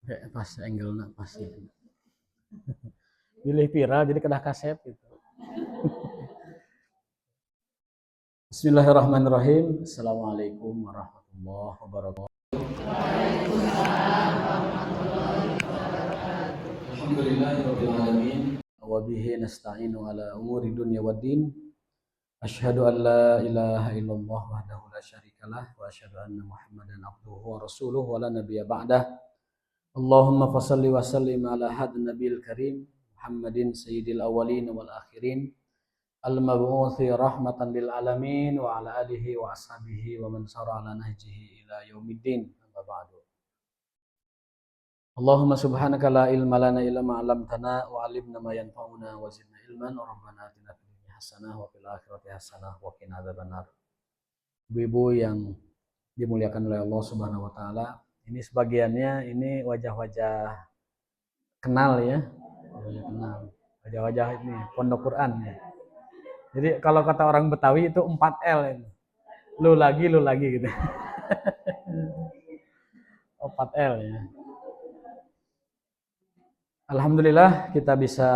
Kayak pas angle-na pas gitu. Pilih viral jadi kedah kasep gitu. Bismillahirrahmanirrahim. Assalamualaikum warahmatullahi wabarakatuh. Alhamdulillahirabbil alamin. Wa bihi nasta'inu ala umuri dunya waddin. Asyhadu an la ilaha illallah wahdahu la syarikalah wa asyhadu anna Muhammadan abduhu wa rasuluhu wa la nabiyya ba'dah. Allahumma fashalli wa sallim ala hadin nabiyil karim Muhammadin sayyidil awwalin wal akhirin al-mab'uthi rahmatan lil alamin wa ala alihi wa ashabihi wa man sara ala nahjihi ila yaumiddin. Amma ba'du. Allahumma subhanaka la ilma lana illa ma 'allamtana wa 'allimna ma yanfa'una wa zidna ilman. Rabbana atina fid dunya hasanah wa fil akhirati hasanah wa qina adzabannar. Ibu-ibu yang dimuliakan oleh Allah Subhanahu wa taala, ini sebagiannya ini wajah-wajah kenal ya. Wajah-wajah ini pondok Quran ya. Jadi kalau kata orang Betawi itu 4L ini. Lu lagi gitu. 4L ya. Alhamdulillah kita bisa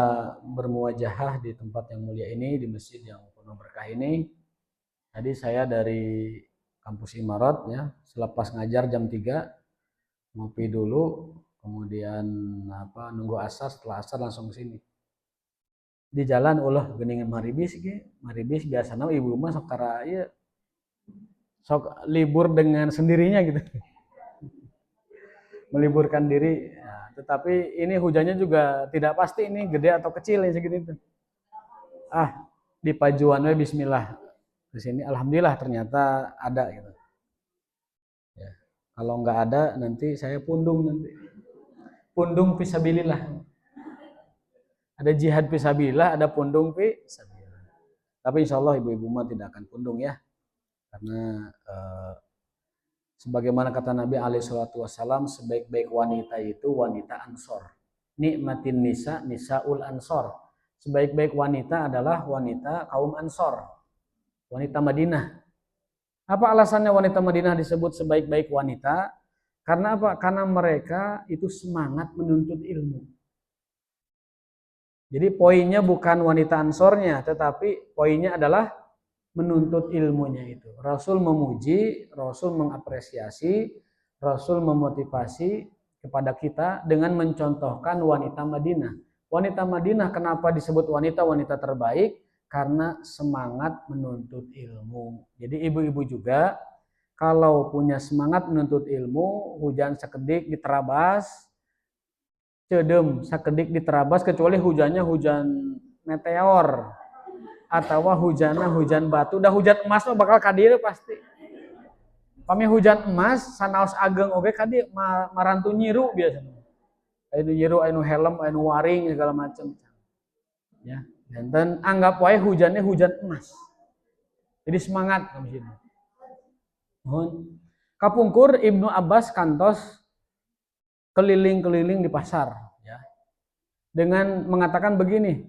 bermuwajahah di tempat yang mulia ini, di masjid yang penuh berkah ini. Tadi saya dari kampus Imarat ya, selepas ngajar jam 3 ngopi dulu, kemudian nunggu asar, setelah asar langsung ke sini. Di jalan ulah geuning maribis ge, maribis biasana ibu mah sok tara ieu sok libur dengan sendirinya gitu. Meliburkan diri. Ya, tetapi ini hujannya juga tidak pasti ini gede atau kecil yang segitu. Di pajuan we bismillah. Di sini alhamdulillah ternyata ada gitu. Ya. Kalau nggak ada nanti saya pundung nanti. Pundung fisabilillah. Ada jihad fisabilillah, ada pundung fisabilillah. Tapi insya Allah ibu-ibu mah tidak akan pundung ya. Karena sebagaimana kata Nabi SAW, sebaik-baik wanita itu wanita Ansor. Nikmatin nisa, nisaul Ansor. Sebaik-baik wanita adalah wanita kaum Ansor. Wanita Madinah. Apa alasannya wanita Madinah disebut sebaik-baik wanita? Karena apa? Karena mereka itu semangat menuntut ilmu. Jadi poinnya bukan wanita Ansornya, tetapi poinnya adalah menuntut ilmunya itu. Rasul memuji, Rasul mengapresiasi, Rasul memotivasi kepada kita dengan mencontohkan wanita Madinah. Wanita Madinah kenapa disebut wanita-wanita terbaik? Karena semangat menuntut ilmu. Jadi ibu-ibu juga kalau punya semangat menuntut ilmu, hujan sekedik diterabas, cedem sekedik diterabas, kecuali hujannya hujan meteor atau hujan batu, dah hujan emas mah bakal kadir pasti. Pami hujan emas sanaos ageng oge kadi marantu nyiru biasanya. Anu nyiru, anu helm, anu waring segala macam. Ya, dan anggap wae hujannya hujan emas. Jadi semangat di sini. Kapungkur Ibnu Abbas kantos keliling-keliling di pasar ya. Dengan mengatakan begini,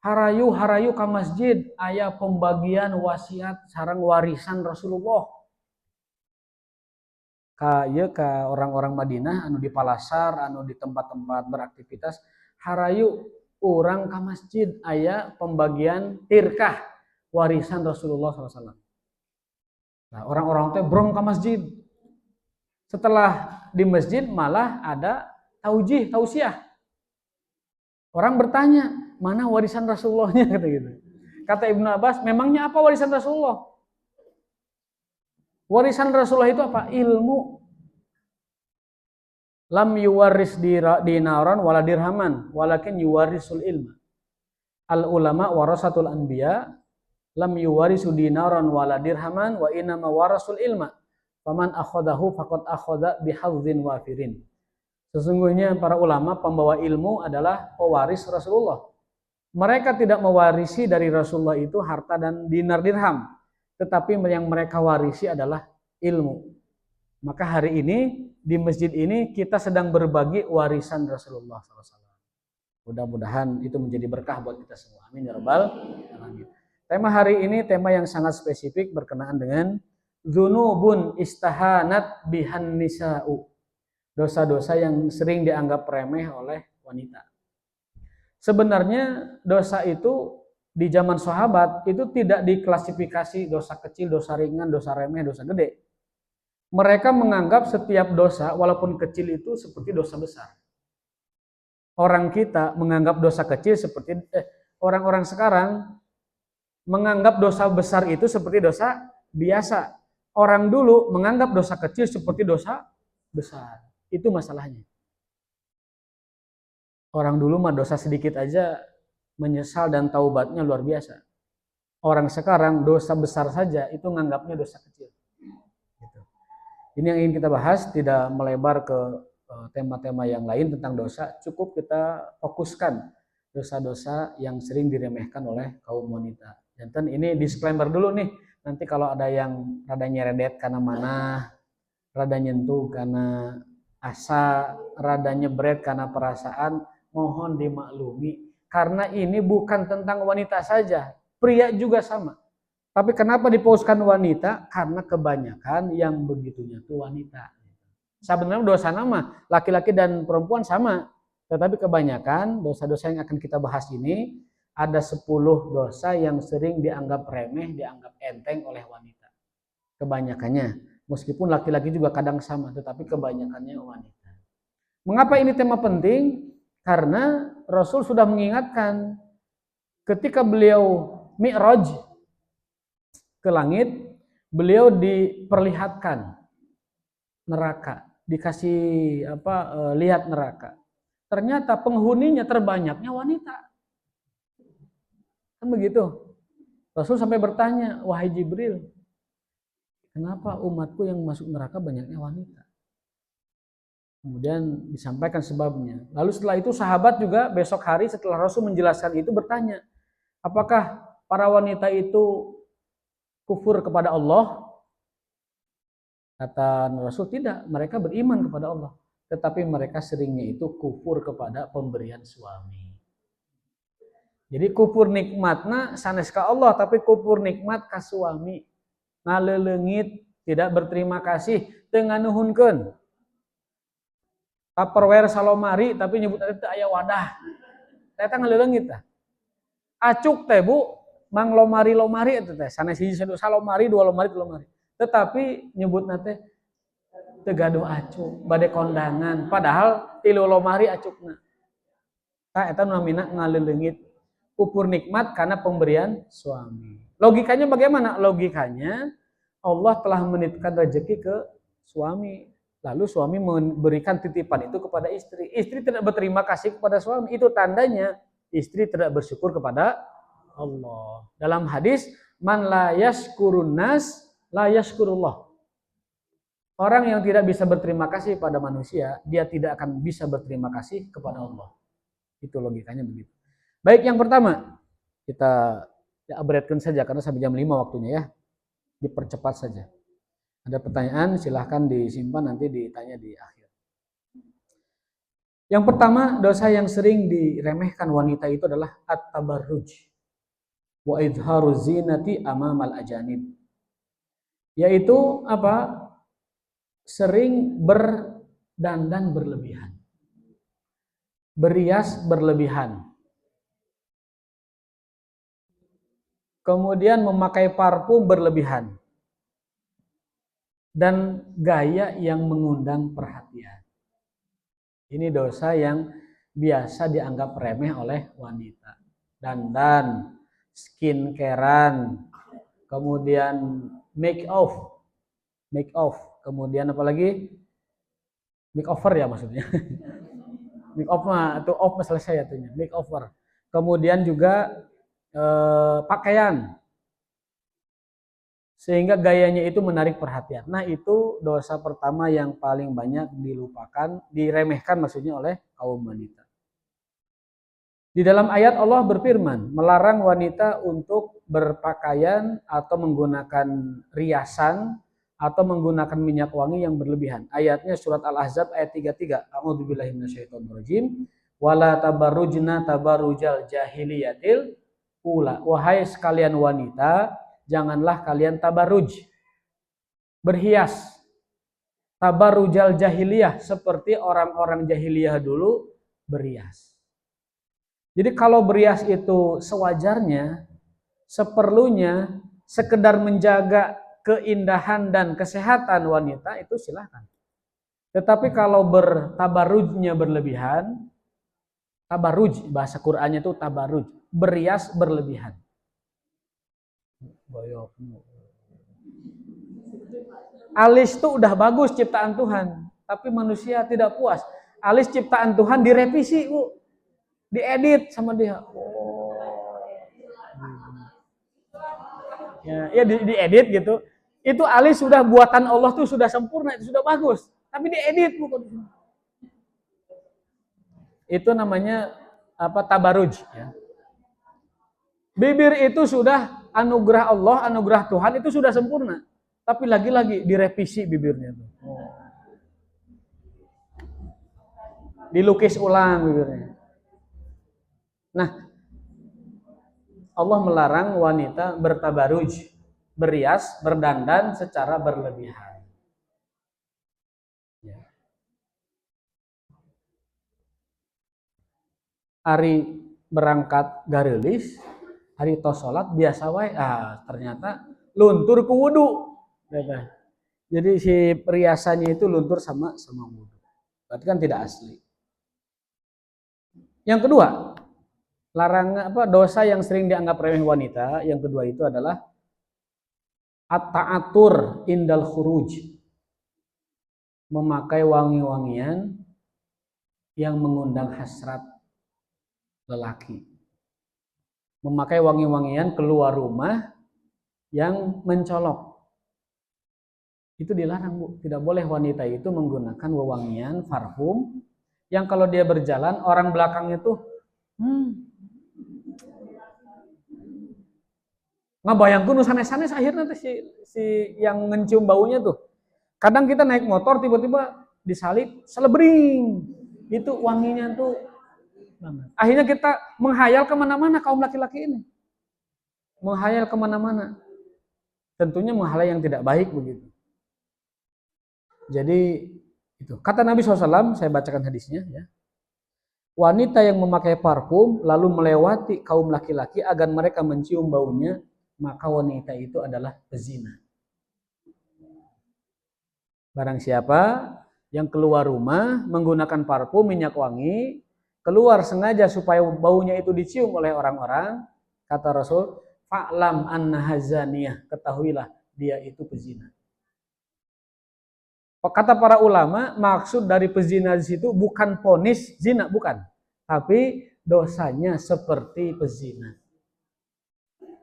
harayu ka masjid aya pembagian wasiat sareng warisan Rasulullah. Ka orang-orang Madinah anu di palasar, anu di tempat-tempat beraktivitas, harayu urang ka masjid aya pembagian tirkah warisan Rasulullah SAW. Nah, orang-orang teh brong ka masjid. Setelah di masjid malah ada tausiah. Orang bertanya, mana warisan Rasulullahnya kata gitu. Kata Ibnu Abbas, memangnya apa warisan Rasulullah? Warisan Rasulullah itu apa? Ilmu. Lam yuwaris dinaran wala dirhaman, walakin yuwarisul ilma. Al ulama warasatul anbiya, lam yuwarisu dinaran wala dirhaman, wa inama warasul ilma. Faman akhadahu faqad akhadha bihadzin wafirin. Sesungguhnya para ulama pembawa ilmu adalah pewaris Rasulullah. Mereka tidak mewarisi dari Rasulullah itu harta dan dinar dirham, tetapi yang mereka warisi adalah ilmu. Maka hari ini di masjid ini kita sedang berbagi warisan Rasulullah SAW. Mudah-mudahan itu menjadi berkah buat kita semua. Amin ya rabbal alamin. Tema hari ini tema yang sangat spesifik berkenaan dengan dzunubun istahanat bihan nisa'u. dosa-dosa yang sering dianggap remeh oleh wanita. Sebenarnya dosa itu di zaman sahabat itu tidak diklasifikasi dosa kecil, dosa ringan, dosa remeh, dosa gede. Mereka menganggap setiap dosa walaupun kecil itu seperti dosa besar. Orang kita menganggap dosa kecil seperti orang-orang sekarang menganggap dosa besar itu seperti dosa biasa. Orang dulu menganggap dosa kecil seperti dosa besar. Itu masalahnya. Orang dulu mah dosa sedikit aja menyesal dan taubatnya luar biasa. Orang sekarang dosa besar saja itu menganggapnya dosa kecil. Gitu. Ini yang ingin kita bahas, tidak melebar ke tema-tema yang lain tentang dosa. Cukup kita fokuskan dosa-dosa yang sering diremehkan oleh kaum wanita. Dan ini disclaimer dulu nih. Nanti kalau ada yang rada nyeredet karena mana, rada nyentuh karena asa, rada nyebret karena perasaan, mohon dimaklumi. Karena ini bukan tentang wanita saja, pria juga sama. Tapi kenapa dipauskan wanita? Karena kebanyakan yang begitunya itu wanita. Sebenarnya dosa nama, laki-laki dan perempuan sama. Tetapi kebanyakan dosa-dosa yang akan kita bahas ini, ada 10 dosa yang sering dianggap remeh, dianggap enteng oleh wanita. Kebanyakannya. Meskipun laki-laki juga kadang sama, tetapi kebanyakannya wanita. Mengapa ini tema penting? Karena Rasul sudah mengingatkan ketika beliau Mi'raj ke langit, beliau diperlihatkan neraka, dikasih lihat neraka. Ternyata penghuninya terbanyaknya wanita. Kan begitu. Rasul sampai bertanya, wahai Jibril, kenapa umatku yang masuk neraka banyaknya wanita? Kemudian disampaikan sebabnya. Lalu setelah itu sahabat juga besok hari setelah Rasul menjelaskan itu bertanya, apakah para wanita itu kufur kepada Allah? Kata Rasul, tidak, mereka beriman kepada Allah. Tetapi mereka seringnya itu kufur kepada pemberian suami. Jadi kufur nikmatna sanes ka Allah, tapi kufur nikmat ka suami. Ngaleleungit, tidak berterima kasih, teu nganuhunkeun. Tupperware salomari tapi nyebut itu aya wadah. Eta ngaleungit tah. Acuk teh Bu, mang lomari eta teh. Sanes hiji salomari, 2 lomari, 3 lomari. Tetapi nyebutna teh teu gaduh acuk, bade kondangan, padahal 3 lomari acukna. Tah eta namina ngaleungit. Kufur nikmat karena pemberian suami. Logikanya bagaimana? Logikanya Allah telah menitipkan rezeki ke suami. Lalu suami memberikan titipan itu kepada istri. Istri tidak berterima kasih kepada suami. Itu tandanya istri tidak bersyukur kepada Allah. Dalam hadis, man la yashkurun nas la yashkurullah. Orang yang tidak bisa berterima kasih pada manusia, dia tidak akan bisa berterima kasih kepada Allah. Itu logikanya begitu. Baik, yang pertama, kita upgrade-kan saja karena sampai jam 5 waktunya ya. Dipercepat saja. Ada pertanyaan, silahkan disimpan, nanti ditanya di akhir. Yang pertama, dosa yang sering diremehkan wanita itu adalah at-tabarruj wa idharu zinati amamal ajanib. Yaitu apa? Sering berdandan berlebihan. Berias berlebihan. Kemudian memakai parfum berlebihan. Dan gaya yang mengundang perhatian. Ini dosa yang biasa dianggap remeh oleh wanita. Dandan, skincarean, kemudian make off, kemudian apalagi make over ya maksudnya. Make off mah atau off selesai atunya, make over. Kemudian juga pakaian. Sehingga gayanya itu menarik perhatian. Nah, itu dosa pertama yang paling banyak dilupakan, diremehkan maksudnya oleh kaum wanita. Di dalam ayat Allah berfirman, melarang wanita untuk berpakaian atau menggunakan riasan atau menggunakan minyak wangi yang berlebihan. Ayatnya surat Al-Ahzab ayat 33. A'udzubillahi minasyaitonirrajim. Wala tabarrujna tabarrujal jahiliyatil ula. Wahai sekalian wanita, janganlah kalian tabarruj, berhias. tabarrujal jahiliyah, seperti orang-orang jahiliyah dulu berias. Jadi kalau berias itu sewajarnya, seperlunya, sekedar menjaga keindahan dan kesehatan wanita, itu silahkan. Tetapi kalau bertabarrujnya berlebihan, tabarruj, bahasa Qur'annya itu tabarruj, berias berlebihan. Alis itu udah bagus ciptaan Tuhan, tapi manusia tidak puas. Alis ciptaan Tuhan direvisi, Bu. Diedit sama dia. Oh. Ya diedit gitu. Itu alis sudah buatan Allah tuh sudah sempurna, itu sudah bagus. Tapi diedit, Bu. Itu namanya apa? Tabaruj, ya. Bibir itu sudah anugerah Allah, anugerah Tuhan, itu sudah sempurna. Tapi lagi-lagi direvisi bibirnya. Dilukis ulang bibirnya. Nah, Allah melarang wanita bertabaruj, berias, berdandan secara berlebihan. Ya. Hari berangkat garelis, hari tos sholat biasa wae, ternyata luntur ku wudu. Jadi si periasannya itu luntur sama wudu. Berarti kan tidak asli. Yang kedua, larangan dosa yang sering dianggap remeh wanita, yang kedua itu adalah at-ta'atur indal khuruj. Memakai wangi-wangian yang mengundang hasrat lelaki. Memakai wangi-wangian keluar rumah yang mencolok. Itu dilarang, Bu. Tidak boleh wanita itu menggunakan wewangian parfum yang kalau dia berjalan orang belakangnya tuh ngabayangkeun nu sanes-sanes akhirnya tuh si yang ngecium baunya tuh. Kadang kita naik motor tiba-tiba disalip selebring. Itu wanginya tuh akhirnya kita menghayal kemana-mana kaum laki-laki ini. Menghayal kemana-mana. Tentunya menghayal yang tidak baik begitu. Jadi itu kata Nabi SAW, saya bacakan hadisnya ya. Wanita yang memakai parfum lalu melewati kaum laki-laki agar mereka mencium baunya, maka wanita itu adalah pezina. Barang siapa yang keluar rumah menggunakan parfum minyak wangi, keluar sengaja supaya baunya itu dicium oleh orang-orang, kata Rasul, fa'lam anna hazaniyah, ketahuilah dia itu pezina. Kata para ulama, maksud dari pezina di situ bukan vonis zina, bukan. Tapi dosanya seperti pezina.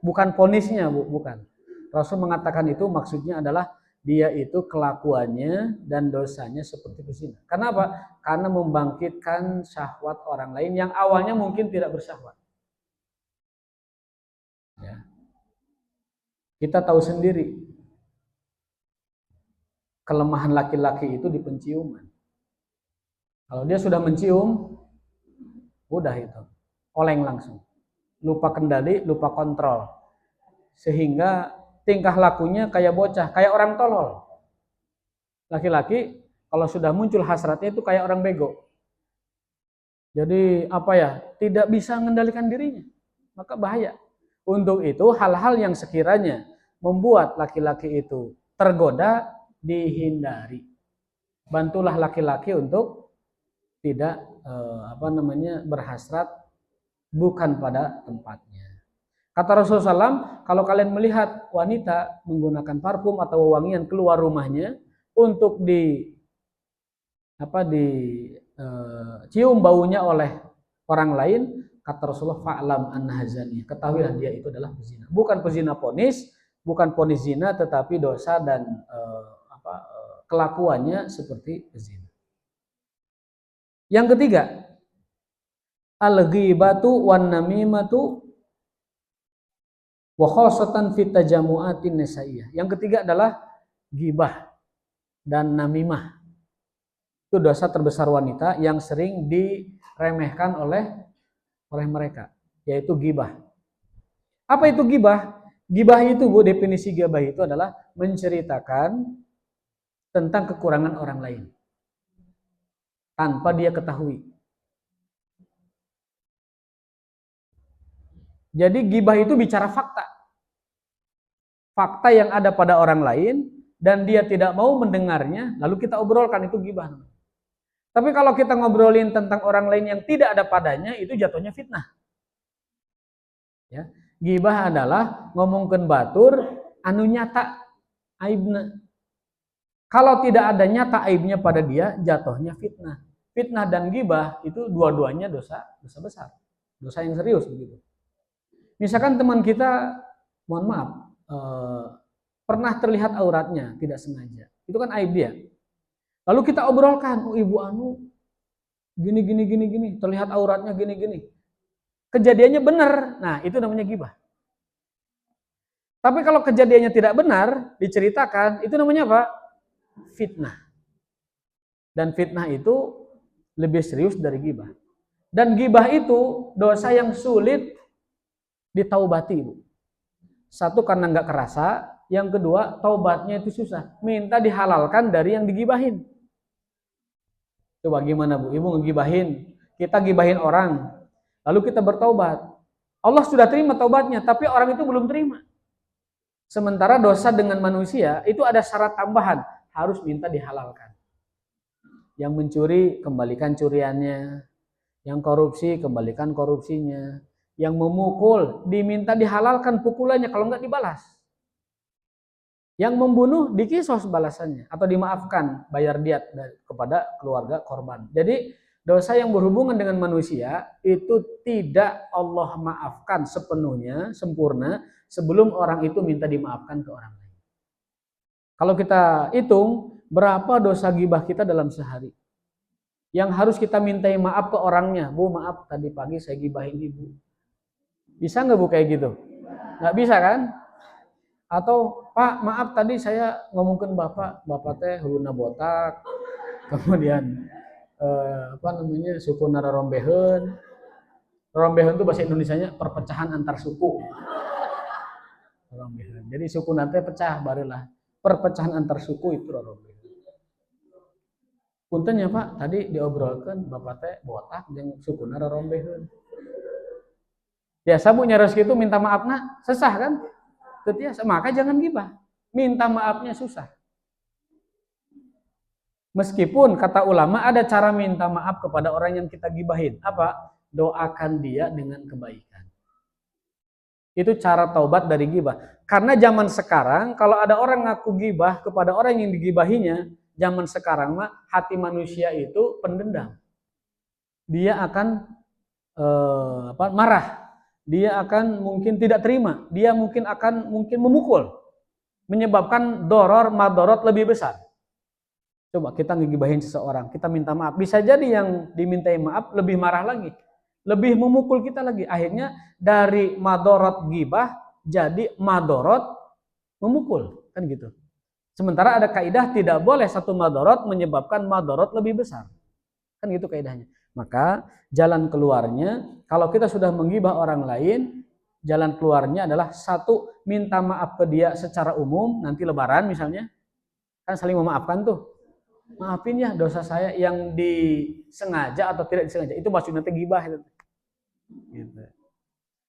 Bukan vonisnya, bukan. Rasul mengatakan itu maksudnya adalah dia itu kelakuannya dan dosanya seperti pezina. Kenapa? Karena membangkitkan syahwat orang lain yang awalnya mungkin tidak bersyahwat. Ya. Kita tahu sendiri kelemahan laki-laki itu di penciuman. Kalau dia sudah mencium, udah itu, oleng langsung. Lupa kendali, lupa kontrol. Sehingga tingkah lakunya kayak bocah, kayak orang tolol. Laki-laki kalau sudah muncul hasratnya itu kayak orang bego. Jadi tidak bisa mengendalikan dirinya. Maka bahaya. Untuk itu hal-hal yang sekiranya membuat laki-laki itu tergoda, dihindari. Bantulah laki-laki untuk tidak berhasrat bukan pada tempatnya. Kata Rasulullah SAW, kalau kalian melihat wanita menggunakan parfum atau wewangian keluar rumahnya untuk cium baunya oleh orang lain, kata Rasulullah, fa'lam anna hazani, ketahuilah dia itu adalah pezina. Bukan pezina vonis, bukan vonis zina, tetapi dosa dan kelakuannya seperti pezina. Yang ketiga, al-ghibatu wan namimatu wa khosatan fit tajamu'atin nisaiyah. Yang ketiga adalah ghibah dan namimah. Itu dosa terbesar wanita yang sering diremehkan oleh mereka, yaitu ghibah. Apa itu ghibah? Ghibah itu, Bu, definisi ghibah itu adalah menceritakan tentang kekurangan orang lain tanpa dia ketahui. Jadi gibah itu bicara fakta. Fakta yang ada pada orang lain dan dia tidak mau mendengarnya, lalu kita obrolkan, itu gibah. Tapi kalau kita ngobrolin tentang orang lain yang tidak ada padanya, itu jatuhnya fitnah. Ya. Gibah adalah ngomongkeun batur anu nyata aibna. Kalau tidak ada nyata aibnya pada dia, jatuhnya fitnah. Fitnah dan gibah itu dua-duanya dosa besar. Dosa yang serius begitu. Misalkan teman kita, mohon maaf, pernah terlihat auratnya tidak sengaja, itu kan aib dia. Lalu kita obrolkan, oh ibu anu gini, terlihat auratnya gini. Kejadiannya benar, nah itu namanya gibah. Tapi kalau kejadiannya tidak benar, diceritakan, itu namanya apa? Fitnah. Dan fitnah itu lebih serius dari gibah. Dan gibah itu dosa yang sulit ditaubati, Bu. Satu, karena nggak kerasa. Yang kedua, taubatnya itu susah. Minta dihalalkan dari yang digibahin. Coba gimana, Bu? Ibu ngegibahin, kita gibahin orang, lalu kita bertaubat. Allah sudah terima taubatnya, tapi orang itu belum terima. Sementara dosa dengan manusia itu ada syarat tambahan, harus minta dihalalkan. Yang mencuri, kembalikan curiannya. Yang korupsi, kembalikan korupsinya. Yang memukul, diminta dihalalkan pukulannya, kalau enggak dibalas. Yang membunuh, dikisos balasannya, atau dimaafkan, bayar diat kepada keluarga korban. Jadi dosa yang berhubungan dengan manusia, itu tidak Allah maafkan sepenuhnya, sempurna, sebelum orang itu minta dimaafkan ke orang lain. Kalau kita hitung, berapa dosa gibah kita dalam sehari? Yang harus kita mintai maaf ke orangnya, Bu maaf tadi pagi saya gibahin ibu. Bisa nggak Bu kayak gitu? Nggak bisa kan? Atau Pak maaf tadi saya ngomongin bapak teh huluna botak, kemudian suku nara rombeheun. Rombeheun itu bahasa Indonesianya perpecahan antar suku. Rombeheun. Jadi suku nanti pecah barulah perpecahan antar suku itu rombeheun. Punten ya Pak, tadi diobrolkan bapak teh botak jeung suku nara rombeheun. Biasa Bu nyaros gitu minta maaf nak, sesah kan? Ketiasa, maka jangan gibah. Minta maafnya susah. Meskipun kata ulama ada cara minta maaf kepada orang yang kita gibahin. Apa? Doakan dia dengan kebaikan. Itu cara taubat dari gibah. Karena zaman sekarang kalau ada orang ngaku gibah kepada orang yang digibahinya, zaman sekarang mah hati manusia itu pendendam. Dia akan marah. Dia akan mungkin tidak terima, dia mungkin akan memukul, menyebabkan madorot lebih besar. Coba kita ngegibahin seseorang, kita minta maaf, bisa jadi yang dimintai maaf lebih marah lagi, lebih memukul kita lagi. Akhirnya dari madorot gibah jadi madorot memukul, kan gitu. Sementara ada kaidah tidak boleh satu madorot menyebabkan madorot lebih besar, kan gitu kaidahnya. Maka jalan keluarnya, kalau kita sudah menggibah orang lain, jalan keluarnya adalah satu, minta maaf ke dia secara umum, nanti lebaran misalnya, kan saling memaafkan tuh. Maafin ya dosa saya yang disengaja atau tidak disengaja, itu maksudnya gibah itu. Gitu.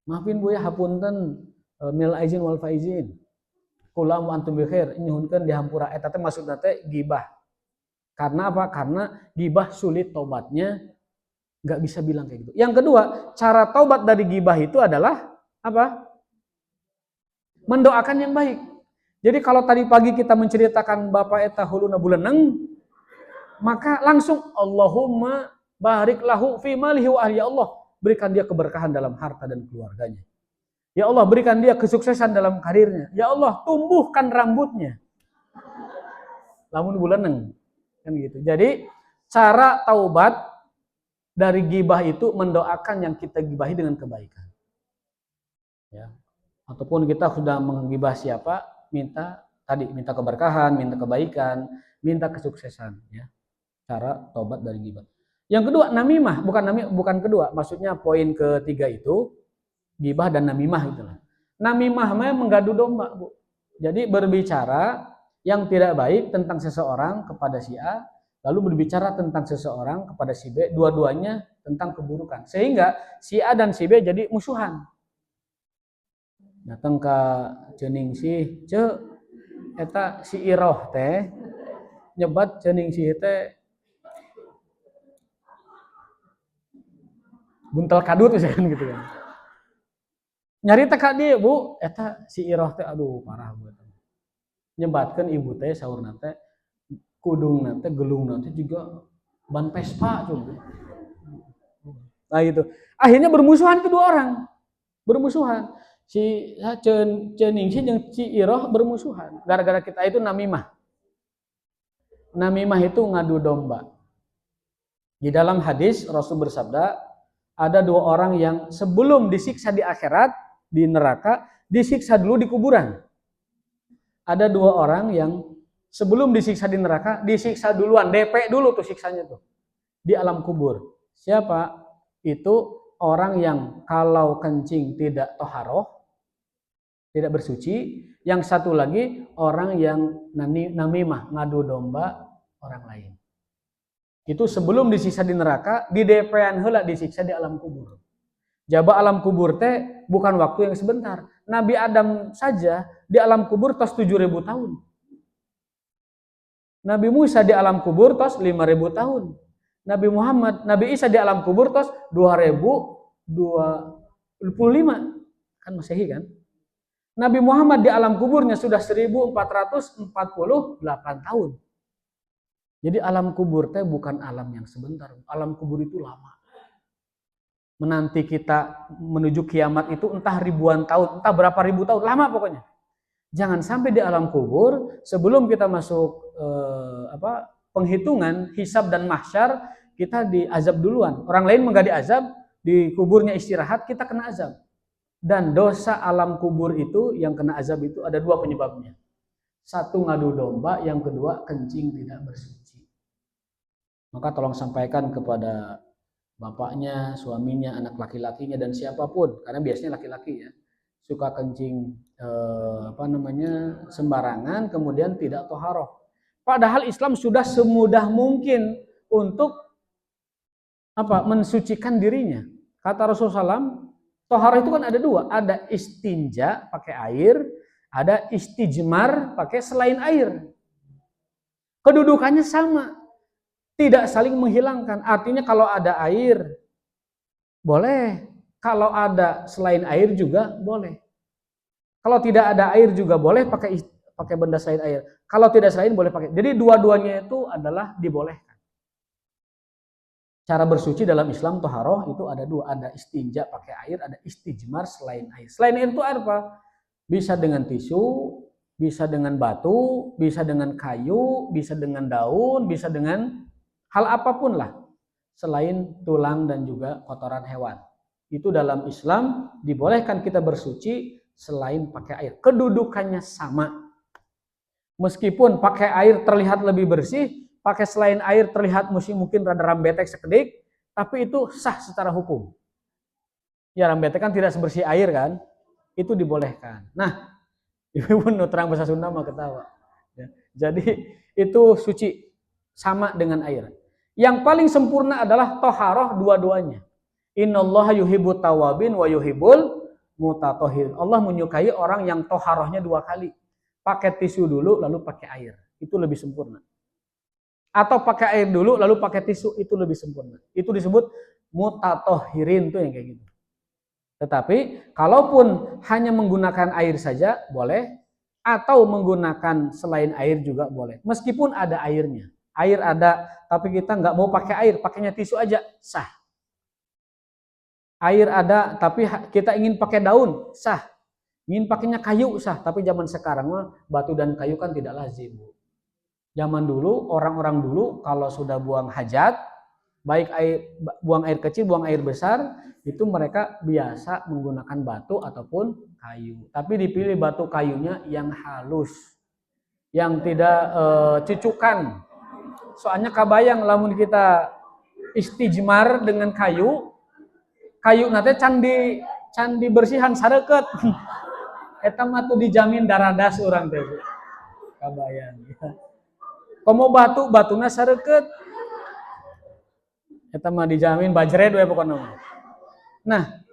Maafin Bu ya, hapunten minal aizin wal faizin. Kula wa antum bi khair, nyuhunkeun dihampura eta teh maksudna teh gibah. Karena apa? Karena gibah sulit tobatnya. Nggak bisa bilang kayak gitu. Yang kedua, cara taubat dari gibah itu adalah apa? Mendoakan yang baik. Jadi kalau tadi pagi kita menceritakan Bapak eta huluna buleneng, maka langsung Allahumma barik lahu fi malihi wa ahli. Ya Allah, berikan dia keberkahan dalam harta dan keluarganya. Ya Allah, berikan dia kesuksesan dalam karirnya. Ya Allah, tumbuhkan rambutnya. Lamun buleneng. Kan gitu. Jadi cara taubat dari gibah itu mendoakan yang kita gibahi dengan kebaikan. Ya. Ataupun kita sudah menggibah siapa, minta keberkahan, minta kebaikan, minta kesuksesan, ya. Cara taubat dari gibah. Yang kedua, namimah, bukan kedua, maksudnya poin ketiga itu gibah dan namimah itulah. Namimah mah menggadu domba, Bu. Jadi berbicara yang tidak baik tentang seseorang kepada si A, lalu berbicara tentang seseorang kepada si B, dua-duanya tentang keburukan. Sehingga si A dan si B jadi musuhan. Datang ke cening si eta si Iroh teh nyebat cening si teh buntel kadut misalkan gitu kan. Nyari teka dia bu, eta si Iroh teh aduh parah bu. Nyebatkan ibu teh saurna teh kudung nanti gelung nanti juga ban Vespa coba. Nah gitu. Akhirnya bermusuhan kedua orang. Bermusuhan. Si Cening si jeung si Iroh bermusuhan. Gara-gara kita itu namimah. Namimah itu ngadu domba. Di dalam hadis Rasul bersabda, ada dua orang yang sebelum disiksa di akhirat, di neraka, disiksa dulu di kuburan. Ada dua orang yang sebelum disiksa di neraka, disiksa duluan, DP dulu tuh siksanya tuh. Di alam kubur. Siapa? Itu orang yang kalau kencing tidak toharoh, tidak bersuci. Yang satu lagi, orang yang namimah, ngadu domba orang lain. Itu sebelum disiksa di neraka, di DP-an heula disiksa di alam kubur. Jaba alam kubur teh bukan waktu yang sebentar. Nabi Adam saja di alam kubur tos 7.000 tahun. Nabi Musa di alam kubur tos 5.000 tahun. Nabi Muhammad, Nabi Isa di alam kubur tos 2025. Kan Masehi kan? Nabi Muhammad di alam kuburnya sudah 1448 tahun. Jadi alam kubur teh bukan alam yang sebentar. Alam kubur itu lama. Menanti kita menuju kiamat itu entah ribuan tahun, entah berapa ribu tahun, lama pokoknya. Jangan sampai di alam kubur sebelum kita masuk penghitungan hisab dan mahsyar kita diazab duluan. Orang lain enggak diazab, di kuburnya istirahat, kita kena azab. Dan dosa alam kubur itu yang kena azab itu ada dua penyebabnya. Satu ngadu domba, yang kedua kencing tidak bersuci. Maka tolong sampaikan kepada bapaknya, suaminya, anak laki-lakinya dan siapapun, karena biasanya laki-laki ya suka kencing sembarangan kemudian tidak toharoh. Padahal Islam sudah semudah mungkin untuk mensucikan dirinya. Kata Rasulullah SAW, toharoh itu kan ada dua, ada istinja pakai air, ada istijmar pakai selain air. Kedudukannya sama. Tidak saling menghilangkan. Artinya kalau ada air boleh, kalau ada selain air juga boleh. Kalau tidak ada air juga boleh pakai benda selain air. Kalau tidak selain boleh pakai. Jadi dua-duanya itu adalah dibolehkan. Cara bersuci dalam Islam toharoh itu ada dua, ada istinja pakai air, ada istijmar selain air. Selain air itu apa? Bisa dengan tisu, bisa dengan batu, bisa dengan kayu, bisa dengan daun, bisa dengan hal apapun lah selain tulang dan juga kotoran hewan. Itu dalam Islam dibolehkan kita bersuci selain pakai air. Kedudukannya sama. Meskipun pakai air terlihat lebih bersih, pakai selain air terlihat mungkin rada rambetek sekedik, tapi itu sah secara hukum. Ya rambetek kan tidak sebersih air kan? Itu dibolehkan. Nah, ibu terang bahasa Sunda mah ketawa. Ya. Jadi itu suci sama dengan air. Yang paling sempurna adalah toharoh dua-duanya. Innallaha yuhibbut tawabin wa yuhibbul mutatahhirin. Allah menyukai orang yang toharohnya dua kali. Pakai tisu dulu lalu pakai air. Itu lebih sempurna. Atau pakai air dulu lalu pakai tisu, itu lebih sempurna. Itu disebut mutatahhirin tuh yang kayak gitu. Tetapi kalaupun hanya menggunakan air saja boleh, atau menggunakan selain air juga boleh. Meskipun ada airnya. Air ada, tapi kita nggak mau pakai air, pakainya tisu aja, sah. Air ada, tapi kita ingin pakai daun, sah. Ingin pakainya kayu, sah. Tapi zaman sekarang mah batu dan kayu kan tidak lazim. Zaman dulu, orang-orang dulu kalau sudah buang hajat, baik buang air kecil, buang air besar, itu mereka biasa menggunakan batu ataupun kayu. Tapi dipilih batu kayunya yang halus, yang tidak cucukan. Soalnya kabayang lamun kita istijmar dengan kayu nanti candi bersihan sareket. Eta mah tuh dijamin daradas urang teh. kabayan. Komo batuna sareukeut. Eta mah dijamin bajret we pokona. Nah,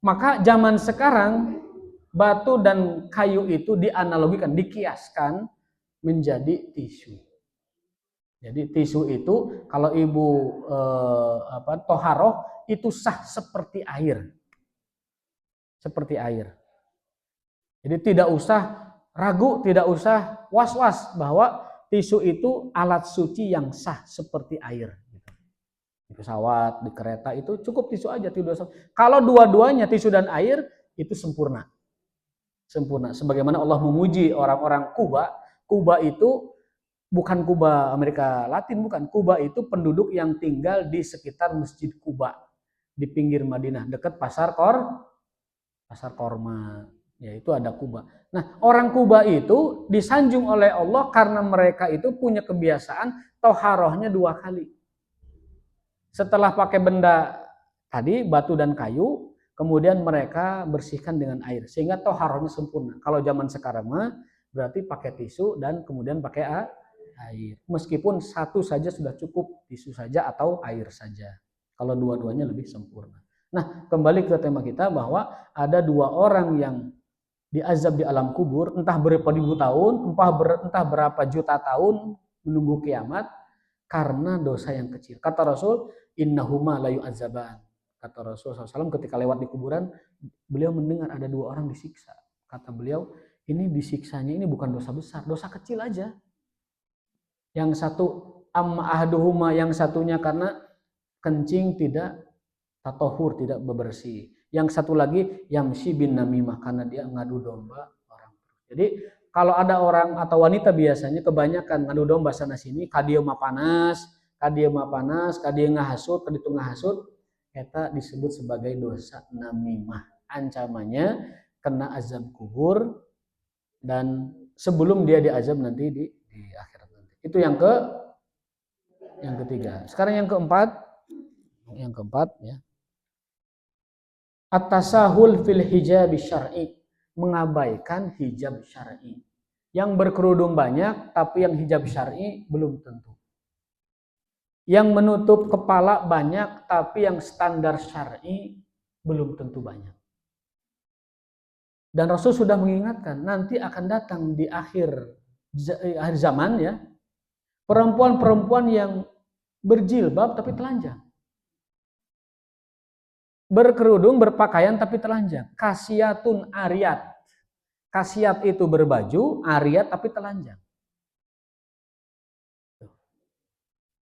maka zaman sekarang batu dan kayu itu dianalogikan, dikiaskan menjadi tisu. Jadi tisu itu kalau ibu toharoh itu sah seperti air. Seperti air. Jadi tidak usah ragu, tidak usah was-was bahwa tisu itu alat suci yang sah seperti air. Di pesawat, di kereta itu cukup tisu aja. Kalau dua-duanya tisu dan air itu sempurna. Sempurna. Sebagaimana Allah memuji orang-orang Kuba. Kuba itu bukan Kuba Amerika Latin, bukan. Kuba itu penduduk yang tinggal di sekitar Masjid Kuba di pinggir Madinah, dekat pasar Korma. Ya itu ada Kuba. Nah, orang Kuba itu disanjung oleh Allah karena mereka itu punya kebiasaan toharohnya 2 kali. Setelah pakai benda tadi, batu dan kayu, kemudian mereka bersihkan dengan air. Sehingga toharohnya sempurna. Kalau zaman sekarang mah, berarti pakai tisu dan kemudian pakai air. Meskipun satu saja sudah cukup, tisu saja atau air saja. Kalau dua-duanya lebih sempurna. Nah, kembali ke tema kita bahwa ada 2 orang yang diazab di alam kubur, entah berapa ribu tahun, entah berapa juta tahun menunggu kiamat, karena dosa yang kecil. Kata Rasul, innahuma la yu'adzaban. Kata Rasul SAW ketika lewat di kuburan, beliau mendengar ada 2 orang disiksa. Kata beliau, ini disiksanya ini bukan dosa besar, dosa kecil aja. Yang satu amma ahduhuma, yang satunya karena kencing tidak tatohur, tidak bebersih. Yang satu lagi yamsi bin namimah, karena dia ngadu domba orang. Jadi kalau ada orang atau wanita biasanya kebanyakan ngadu domba sana sini, kadieu mah panas, kadieu ngahasut, kaditu ngahasut, eta disebut sebagai dosa namimah. Ancamannya kena azab kubur dan sebelum dia diazab nanti di akhirat nanti. Itu yang ketiga. Sekarang yang keempat ya. At-tasahul fil hijab syar'i, mengabaikan hijab syar'i. Yang berkerudung banyak tapi yang hijab syar'i belum tentu. Yang menutup kepala banyak tapi yang standar syar'i belum tentu banyak. Dan Rasul sudah mengingatkan nanti akan datang di akhir zaman ya, perempuan-perempuan yang berjilbab tapi telanjang. Berkerudung, berpakaian tapi telanjang. Kasiyatun ariyat. Kasiyat itu berbaju, ariyat tapi telanjang.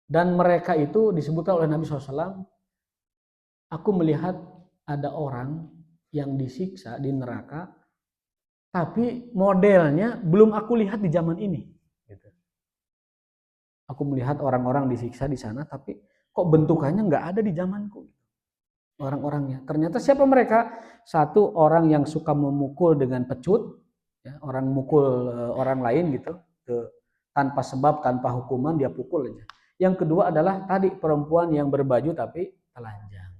Dan mereka itu disebutkan oleh Nabi SAW, aku melihat ada orang yang disiksa di neraka, tapi modelnya belum aku lihat di zaman ini. Aku melihat orang-orang disiksa di sana, tapi kok bentukannya nggak ada di zamanku. Orang-orangnya. Ternyata siapa mereka? Satu orang yang suka memukul dengan pecut, ya, orang mukul orang lain gitu, tanpa sebab, tanpa hukuman dia pukul aja. Yang kedua adalah tadi perempuan yang berbaju tapi telanjang.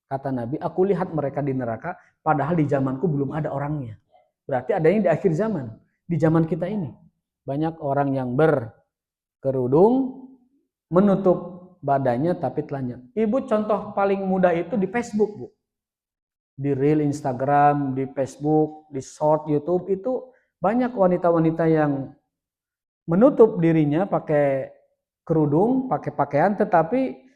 Kata Nabi, aku lihat mereka di neraka, padahal di zamanku belum ada orangnya. Berarti adanya di akhir zaman, di zaman kita ini. Banyak orang yang berkerudung, menutup badannya tapi telanjang. Ibu contoh paling mudah itu di Facebook, Bu. Di reel Instagram, di Facebook, di short YouTube itu banyak wanita-wanita yang menutup dirinya pakai kerudung, pakai pakaian tetapi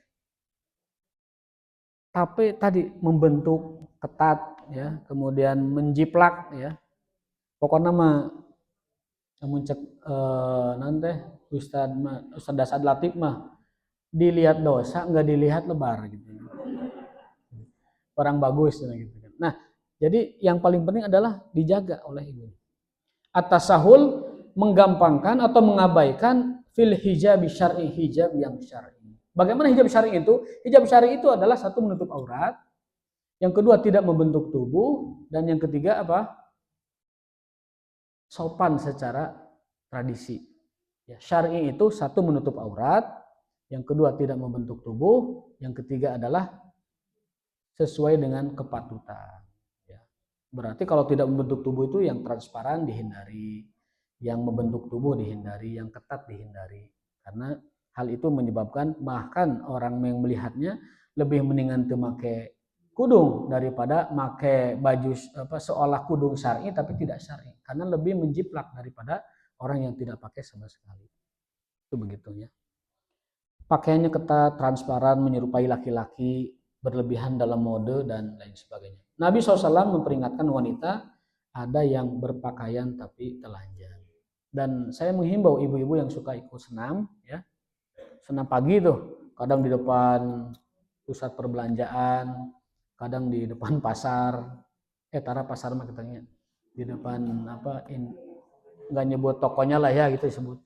tadi membentuk ketat ya, kemudian menjiplak ya. Pokoknya mah muncul nanti Ustaz Dasad Latif mah dilihat dosa, nggak dilihat lebar gitu. Orang bagus gitu. Nah, jadi yang paling penting adalah dijaga oleh ibu. At-tasahul, menggampangkan atau mengabaikan fil hijab syar'i, hijab yang syar'i. Bagaimana hijab syar'i itu? Hijab syar'i itu adalah satu, menutup aurat, yang kedua tidak membentuk tubuh, dan yang ketiga apa? Sopan secara tradisi. Ya, syar'i itu satu, menutup aurat, yang kedua tidak membentuk tubuh, yang ketiga adalah sesuai dengan kepatutan. Ya. Berarti kalau tidak membentuk tubuh itu yang transparan dihindari, yang membentuk tubuh dihindari, yang ketat dihindari. Karena hal itu menyebabkan bahkan orang yang melihatnya lebih mendingan tuh make kudung daripada make baju seolah kudung syar'i tapi tidak syar'i. Karena lebih menjiplak daripada orang yang tidak pakai sama sekali. Itu begitunya. Pakaiannya ketat, transparan, menyerupai laki-laki, berlebihan dalam mode dan lain sebagainya. Nabi SAW memperingatkan wanita ada yang berpakaian tapi telanjang. Dan saya menghimbau ibu-ibu yang suka ikut senam, ya, senam pagi tuh, kadang di depan pusat perbelanjaan, kadang di depan pasar, tara pasar mah katanya, di depan nggak nyebut tokonya lah ya gitu disebut.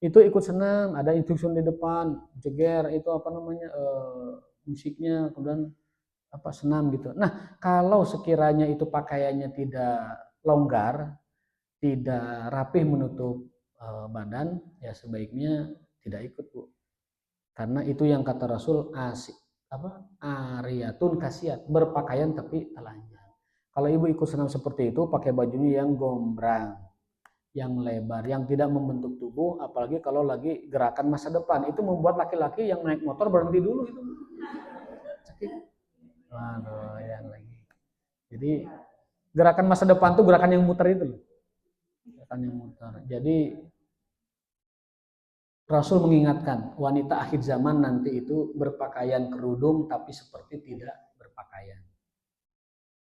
Itu ikut senam, ada instruksi di depan, jeger itu musiknya, kemudian senam gitu. Nah, kalau sekiranya itu pakaiannya tidak longgar, tidak rapih menutup badan, ya sebaiknya tidak ikut, Bu. Karena itu yang kata Rasul ariyatun kasiat, berpakaian tapi telanjang. Kalau ibu ikut senam seperti itu, pakai bajunya yang gombrang, yang lebar, yang tidak membentuk tubuh, apalagi kalau lagi gerakan masa depan, itu membuat laki-laki yang naik motor berhenti dulu itu. Waduh, yang lagi. Jadi gerakan masa depan tuh gerakan yang muter itu loh. Gerakan yang muter. Jadi Rasul mengingatkan wanita akhir zaman nanti itu berpakaian kerudung tapi seperti tidak berpakaian.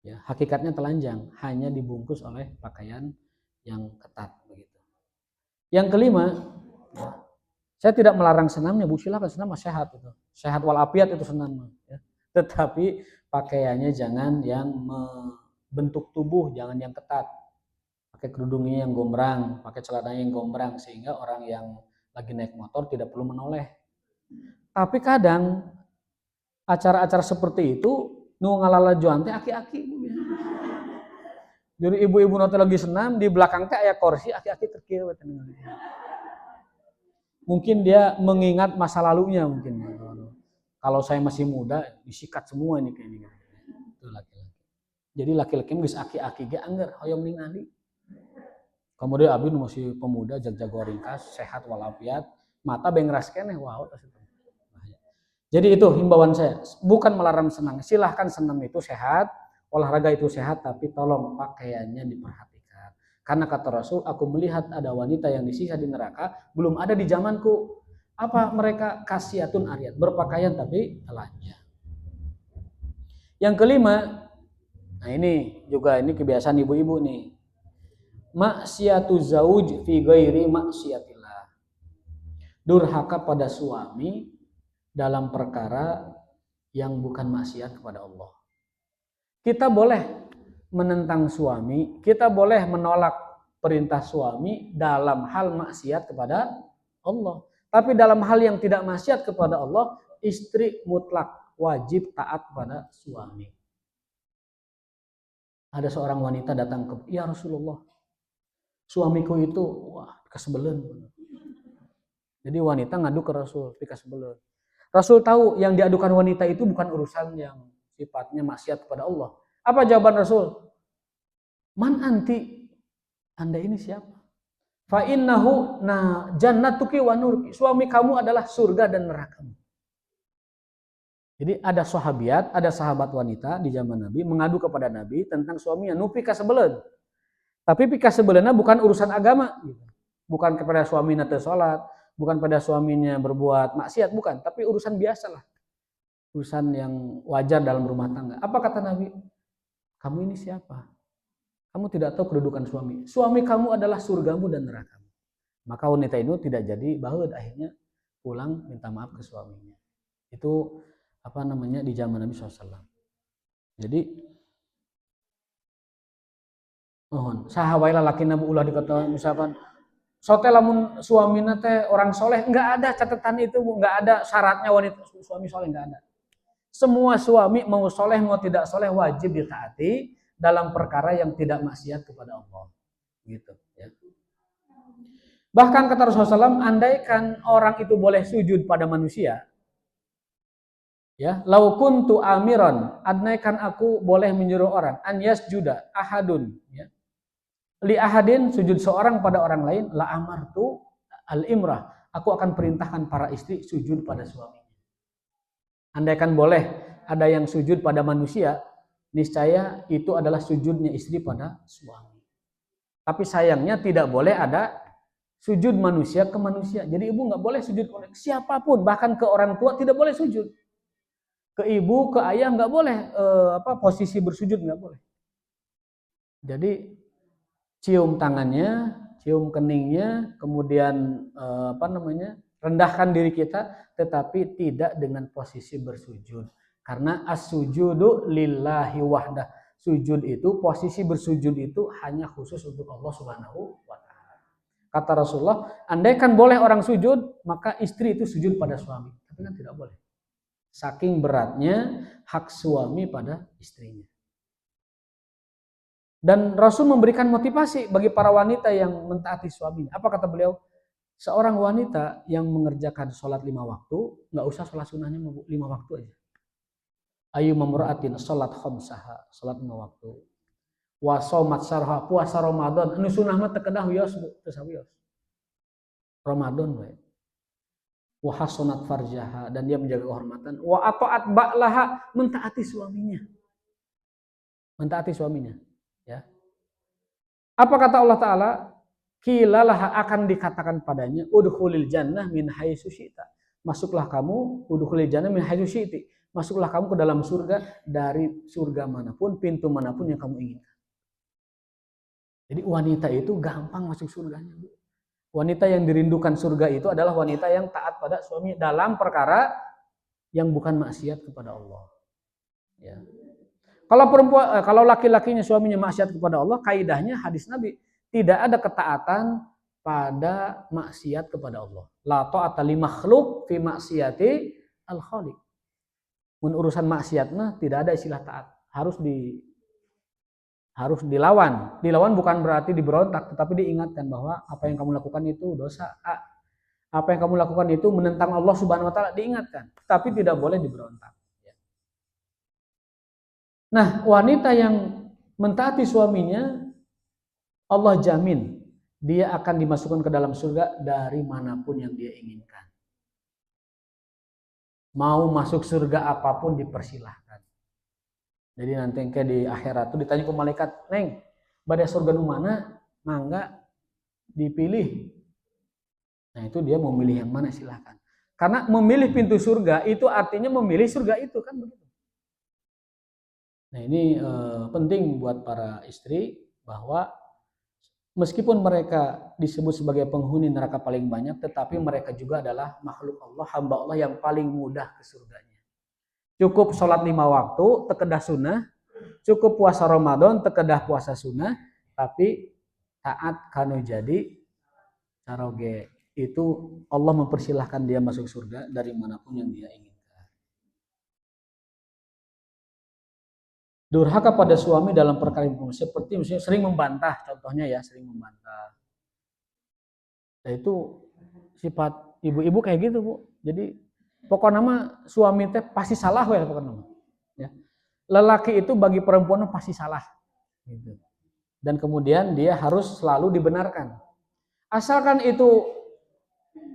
Ya, hakikatnya telanjang, hanya dibungkus oleh pakaian yang ketat begitu. Yang kelima, ya, saya tidak melarang senamnya, Bu, silakan senam sehat itu. Sehat walafiat itu senam, ya. Tetapi pakaiannya jangan yang membentuk tubuh, jangan yang ketat. Pakai kerudungnya yang gombrang, pakai celananya yang gombrang sehingga orang yang lagi naik motor tidak perlu menoleh. Tapi kadang acara-acara seperti itu nu ngalala juan teh aki-aki. Jadi ibu-ibu nanti lagi senam, di belakang teh aya kursi, aki-aki terkir. Mungkin dia mengingat masa lalunya mungkin. Kalau saya masih muda, disikat semua ini kayaknya. Itu laki-laki. Jadi laki-laki geus aki-aki ge angger hoyong ningali. Kemudian abdi masih pemuda, jago ringkas, sehat walafiat, mata bengras keneh, wow. Jadi itu himbauan saya, bukan melarang senam. Silahkan senam itu sehat, olahraga itu sehat, tapi tolong pakaiannya diperhatikan. Karena kata Rasul, aku melihat ada wanita yang disiksa di neraka, belum ada di zamanku. Apa mereka? Kasiatun ariyat, berpakaian tapi telanjang. Yang kelima, nah ini juga ini kebiasaan ibu-ibu nih. Maksiatu zauj fi ghairi maksiatillah. Durhaka pada suami dalam perkara yang bukan maksiat kepada Allah. Kita boleh menentang suami, kita boleh menolak perintah suami dalam hal maksiat kepada Allah. Tapi dalam hal yang tidak maksiat kepada Allah, istri mutlak wajib taat pada suami. Ada seorang wanita datang ke, ya Rasulullah, suamiku itu kasebeleun. Jadi wanita ngadu ke Rasul, kasebeleun. Rasul tahu yang diadukan wanita itu bukan urusan yang sifatnya maksiat kepada Allah. Apa jawaban Rasul? Man anti? Anda ini siapa? Fa innahu jannatuki wa nurki. Suami kamu adalah surga dan nerakamu. Jadi ada sahabiat, ada sahabat wanita di zaman Nabi mengadu kepada Nabi tentang suaminya, nupi kasebeleun. Tapi pika sebenarnya bukan urusan agama, bukan kepada suaminya teu salat, bukan pada suaminya berbuat maksiat, bukan, tapi urusan biasa lah, urusan yang wajar dalam rumah tangga. Apa kata Nabi? Kamu ini siapa? Kamu tidak tahu kedudukan suami. Suami kamu adalah surgamu dan nerakamu. Maka wanita itu tidak jadi baheud, akhirnya pulang minta maaf ke suaminya. Itu di zaman Nabi SAW. Jadi saha wae lalaki nabu ulah dikata misalkan sote lamun suamina teh orang soleh, enggak ada catatan itu, enggak ada syaratnya wanita suami soleh, enggak ada. Semua suami mau soleh mau tidak soleh wajib ditaati dalam perkara yang tidak maksiat kepada Allah. Gitu ya. Bahkan kata Rasulullah SAW, andaikan orang itu boleh sujud pada manusia, ya, lau kuntu amiran, andaikan aku boleh menyuruh orang an yasjuda ahadun, ya, li ahadin sujud seorang pada orang lain la amartu al imrah, aku akan perintahkan para istri sujud pada suaminya. Andaikan boleh ada yang sujud pada manusia, niscaya itu adalah sujudnya istri pada suami. Tapi sayangnya tidak boleh ada sujud manusia ke manusia. Jadi ibu nggak boleh sujud ke siapapun, bahkan ke orang tua tidak boleh sujud. Ke ibu, ke ayah nggak boleh posisi bersujud nggak boleh. Jadi cium tangannya, cium keningnya, kemudian rendahkan diri kita, tetapi tidak dengan posisi bersujud. Karena as-sujudu lillahi wahdah. Sujud itu, posisi bersujud itu hanya khusus untuk Allah Subhanahu wa taala. Kata Rasulullah, andaikan boleh orang sujud, maka istri itu sujud pada suami. Tapi kan tidak boleh. Saking beratnya hak suami pada istrinya. Dan Rasul memberikan motivasi bagi para wanita yang mentaati suaminya. Apa kata beliau? Seorang wanita yang mengerjakan sholat 5 waktu, nggak usah sholat sunnahnya 5 waktu aja. Ayu mamra'atin sholat khamsaha, sholat 5 waktu. Wa shomat sarha, puasa Ramadan. Anu sunnah mah tekedah wios, tesawios. Ramadan we. Wa hasunat farjaha, dan dia menjaga kehormatan. Wa ata'at ba'laha, mentaati suaminya. Mentaati suaminya. Ya. Apa kata Allah Ta'ala? Kilalah akan dikatakan padanya, udkhulil jannah min haitsu syi'ta. Masuklah kamu, udkhulil jannah min haitsu syi'ti. Masuklah kamu ke dalam surga dari surga manapun, pintu manapun yang kamu inginkan. Jadi wanita itu gampang masuk surganya. Wanita yang dirindukan surga itu adalah wanita yang taat pada suami dalam perkara yang bukan maksiat kepada Allah. Ya. Kalau laki-lakinya suaminya maksiat kepada Allah, kaidahnya hadis Nabi, tidak ada ketaatan pada maksiat kepada Allah. La ta'ata li makhluk fi maksiati al khaliq. Mun urusan maksiat mah tidak ada istilah taat. Harus dilawan. Dilawan bukan berarti diberontak, tetapi diingatkan bahwa apa yang kamu lakukan itu dosa. Apa yang kamu lakukan itu menentang Allah Subhanahu wa taala, diingatkan, tapi tidak boleh diberontak. Nah, wanita yang mentaati suaminya, Allah jamin dia akan dimasukkan ke dalam surga dari manapun yang dia inginkan. Mau masuk surga apapun dipersilahkan. Jadi nanti di akhirat itu ditanya ke malaikat, "Neng, badai surga nu mana?" Mangga dipilih. Nah, itu dia mau milih yang mana silahkan. Karena memilih pintu surga itu artinya memilih surga itu, kan begitu. Nah, ini penting buat para istri bahwa meskipun mereka disebut sebagai penghuni neraka paling banyak, tetapi mereka juga adalah makhluk Allah, hamba Allah yang paling mudah ke surganya. Cukup sholat 5 waktu, tekedah sunnah. Cukup puasa Ramadan, tekedah puasa sunnah. Tapi taat kanu jadi caroge. Itu Allah mempersilahkan dia masuk surga dari manapun yang dia inginkan. Durhaka pada suami dalam perkara seperti misalnya sering membantah, contohnya ya, sering membantah. Nah, itu sifat ibu-ibu kayak gitu, Bu. Jadi pokoknya mah suami teh pasti salah we pokoknya. Ya. Lelaki itu bagi perempuan pasti salah gitu. Dan kemudian dia harus selalu dibenarkan. Asalkan itu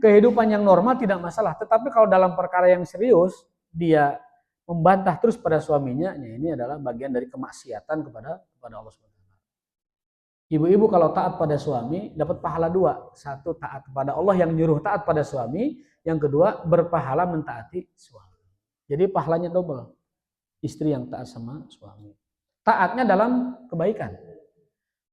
kehidupan yang normal tidak masalah, tetapi kalau dalam perkara yang serius dia membantah terus pada suaminya, ya ini adalah bagian dari kemaksiatan kepada Allah SWT. Ibu-ibu kalau taat pada suami dapat pahala 2. 1, taat kepada Allah yang nyuruh taat pada suami. Yang kedua, berpahala mentaati suami. Jadi pahalanya double. Istri yang taat sama suami. Taatnya dalam kebaikan.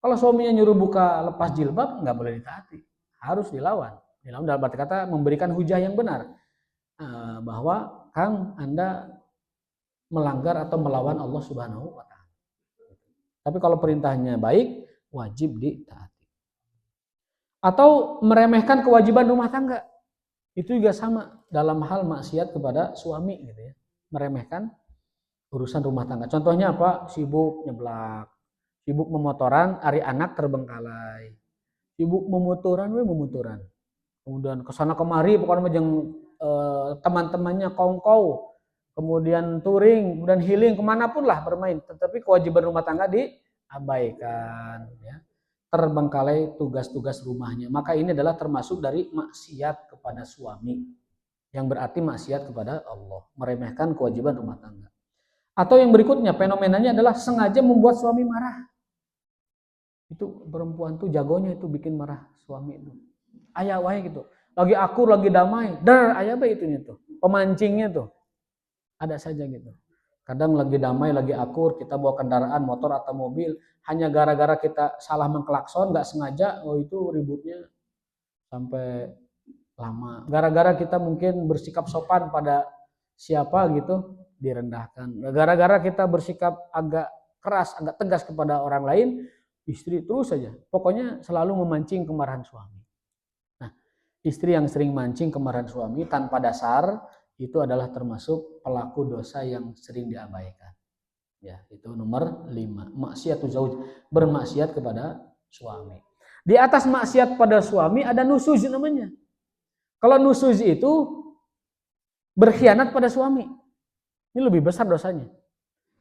Kalau suaminya nyuruh buka lepas jilbab, nggak boleh ditaati. Harus dilawan. Dilawan dalam arti kata memberikan hujah yang benar. Bahwa Kang, Anda melanggar atau melawan Allah Subhanahu wa taala. Tapi kalau perintahnya baik, wajib ditaati. Atau meremehkan kewajiban rumah tangga. Itu juga sama dalam hal maksiat kepada suami gitu ya. Meremehkan urusan rumah tangga. Contohnya apa? Sibuk nyeblak, sibuk memotoran, ari anak terbengkalai. Sibuk memuturan. Kemudian kesana kemari pokoknya jeung teman-temannya kongkow. Kemudian touring, kemudian healing, kemanapun lah bermain. Tetapi kewajiban rumah tangga diabaikan. Ya. terbengkalai tugas-tugas rumahnya. Maka ini adalah termasuk dari maksiat kepada suami. Yang berarti maksiat kepada Allah, meremehkan kewajiban rumah tangga. Atau yang berikutnya, fenomenanya adalah sengaja membuat suami marah. Itu perempuan tuh jagonya itu bikin marah suami itu. Ayah wae gitu. Lagi akur, lagi damai. Ayah bae itunya tuh. Pemancingnya tuh. Ada saja gitu. Kadang lagi damai, lagi akur, kita bawa kendaraan motor atau mobil, hanya gara-gara kita salah mengklakson, nggak sengaja, itu ributnya sampai lama. Gara-gara kita mungkin bersikap sopan pada siapa gitu, direndahkan. Gara-gara kita bersikap agak keras, agak tegas kepada orang lain, istri terus saja. Pokoknya selalu memancing kemarahan suami. Nah, istri yang sering mancing kemarahan suami tanpa dasar, itu adalah termasuk pelaku dosa yang sering diabaikan. Ya, itu nomor 5. Maksiatu zauj, bermaksiat kepada suami. Di atas maksiat pada suami ada nusuz namanya. Kalau nusuz itu berkhianat pada suami. Ini lebih besar dosanya.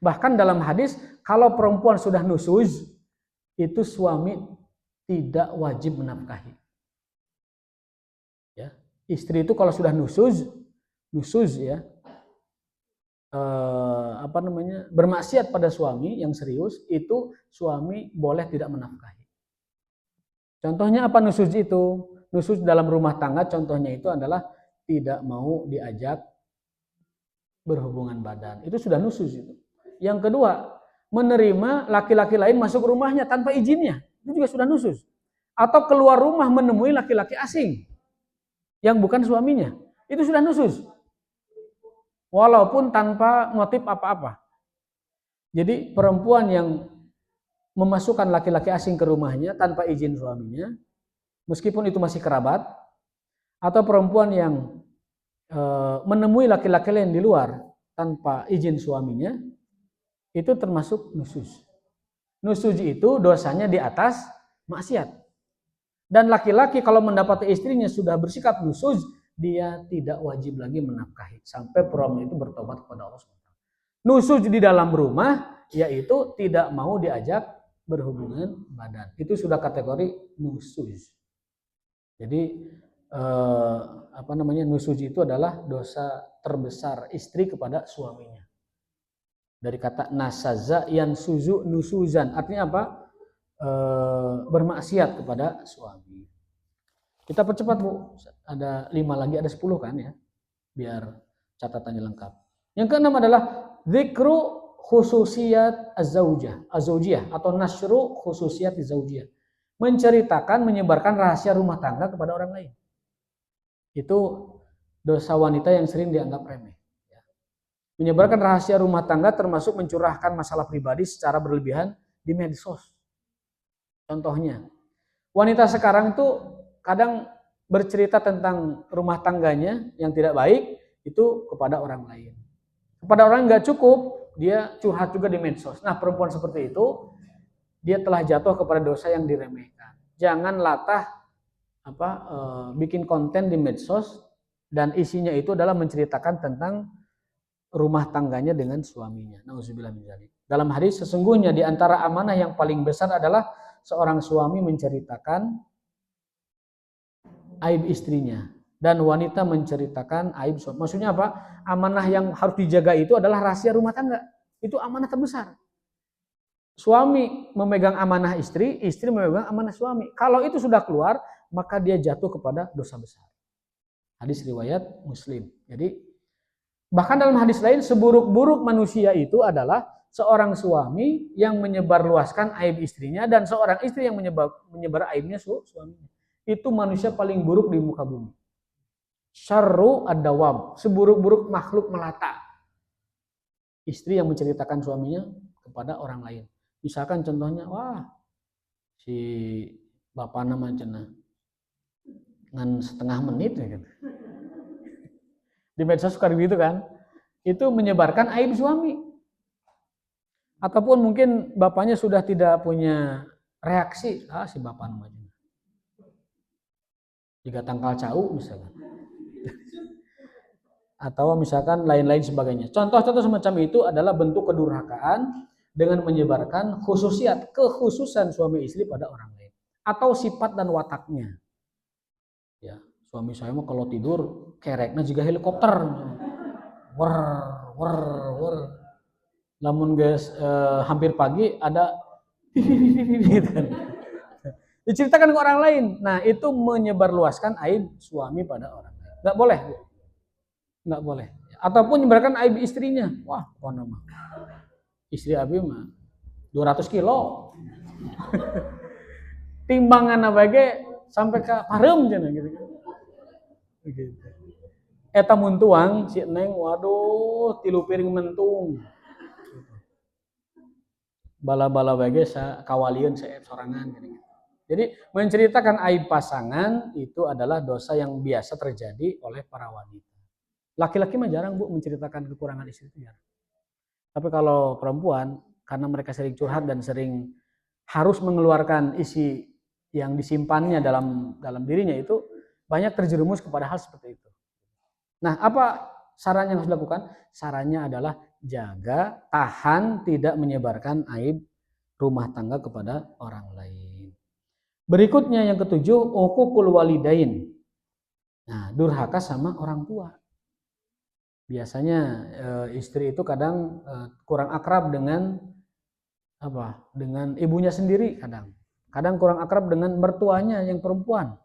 Bahkan dalam hadis, kalau perempuan sudah nusuz, itu suami tidak wajib menafkahi. Ya, istri itu kalau sudah nusuz ya, bermaksiat pada suami yang serius, itu suami boleh tidak menafkahi. Contohnya apa nusuz itu? Nusuz dalam rumah tangga contohnya itu adalah tidak mau diajak berhubungan badan. Itu sudah nusuz itu. Yang kedua, menerima laki-laki lain masuk rumahnya tanpa izinnya. Itu juga sudah nusuz. Atau keluar rumah menemui laki-laki asing yang bukan suaminya. Itu sudah nusuz. Walaupun tanpa motif apa-apa. Jadi perempuan yang memasukkan laki-laki asing ke rumahnya tanpa izin suaminya, meskipun itu masih kerabat, atau perempuan yang menemui laki-laki lain di luar tanpa izin suaminya, itu termasuk nusuz. Nusuz itu dosanya di atas maksiat. Dan laki-laki kalau mendapati istrinya sudah bersikap nusuz, dia tidak wajib lagi menafkahi sampai perempuan itu bertobat kepada Allah SWT. Nusuz di dalam rumah yaitu tidak mau diajak berhubungan badan. Itu sudah kategori nusuz. Jadi nusuz itu adalah dosa terbesar istri kepada suaminya. Dari kata nasaza yansuzu nusuzan, artinya apa? Bermaksiat kepada suami. Kita percepat Bu, ada 5 lagi, ada 10 kan ya, biar catatannya lengkap. Yang keenam adalah zikru khususiyat az-zaujiyah atau nasyru khususiyat az-zaujiyah. Menceritakan, menyebarkan rahasia rumah tangga kepada orang lain. Itu dosa wanita yang sering dianggap remeh. Menyebarkan rahasia rumah tangga termasuk mencurahkan masalah pribadi secara berlebihan di medsos. Contohnya, wanita sekarang itu kadang bercerita tentang rumah tangganya yang tidak baik itu kepada orang lain. Kepada orang nggak cukup, dia curhat juga di medsos. Nah, perempuan seperti itu, dia telah jatuh kepada dosa yang diremehkan. Jangan latah bikin konten di medsos dan isinya itu adalah menceritakan tentang rumah tangganya dengan suaminya. Nauzubillah min dzalik. Dalam hadis, sesungguhnya di antara amanah yang paling besar adalah seorang suami menceritakan aib istrinya dan wanita menceritakan aib suami. Maksudnya apa? Amanah yang harus dijaga itu adalah rahasia rumah tangga. Itu amanah terbesar. Suami memegang amanah istri, istri memegang amanah suami. Kalau itu sudah keluar, maka dia jatuh kepada dosa besar. Hadis riwayat Muslim. Jadi bahkan dalam hadis lain, seburuk-buruk manusia itu adalah seorang suami yang menyebarluaskan aib istrinya dan seorang istri yang menyebar aibnya suaminya. Itu manusia paling buruk di muka bumi. Syarru ad-dawab, seburuk-buruk makhluk melata. Istri yang menceritakan suaminya kepada orang lain. Misalkan contohnya, wah si bapak nama cenah ngan setengah menit ya gitu. Di medsos suka begitu kan? Itu menyebarkan aib suami. Ataupun mungkin bapaknya sudah tidak punya reaksi, si bapak nama cenah. Jika tangkal cau misalkan. Atau misalkan lain-lain sebagainya. Contoh-contoh semacam itu adalah bentuk kedurhakaan dengan menyebarkan khususiat, kekhususan suami istri pada orang lain. atau sifat dan wataknya. Ya, suami saya mah kalau tidur kereknya juga helikopter. Wer, wer, wer. Lamun guys hampir pagi ada gitu kan. Diceritakan ke orang lain. Nah, itu menyebarluaskan aib suami pada orang lain. Nggak boleh, Bu. Nggak boleh. Ataupun menyebarkan aib istrinya. Wah, apa nama? Istri abi mah 200 kilo. Timbangan apa ge sampai ke pareum cenah gitu. Gitu. Eta mun tuang si Neng, waduh, 3 piring mentung. Bala-bala bage kawalian sorangan gitu. Jadi menceritakan aib pasangan itu adalah dosa yang biasa terjadi oleh para wanita. Laki-laki mah jarang, Bu, menceritakan kekurangan istri itu jarang. Tapi kalau perempuan, karena mereka sering curhat dan sering harus mengeluarkan isi yang disimpannya dalam dirinya, itu banyak terjerumus kepada hal seperti itu. Nah, apa saran yang harus dilakukan? Sarannya adalah jaga, tahan, tidak menyebarkan aib rumah tangga kepada orang lain. Berikutnya yang ketujuh, uququl walidain. Nah, durhaka sama orang tua. Biasanya istri itu kadang kurang akrab dengan ibunya sendiri kadang. Kadang kurang akrab dengan mertuanya yang perempuan.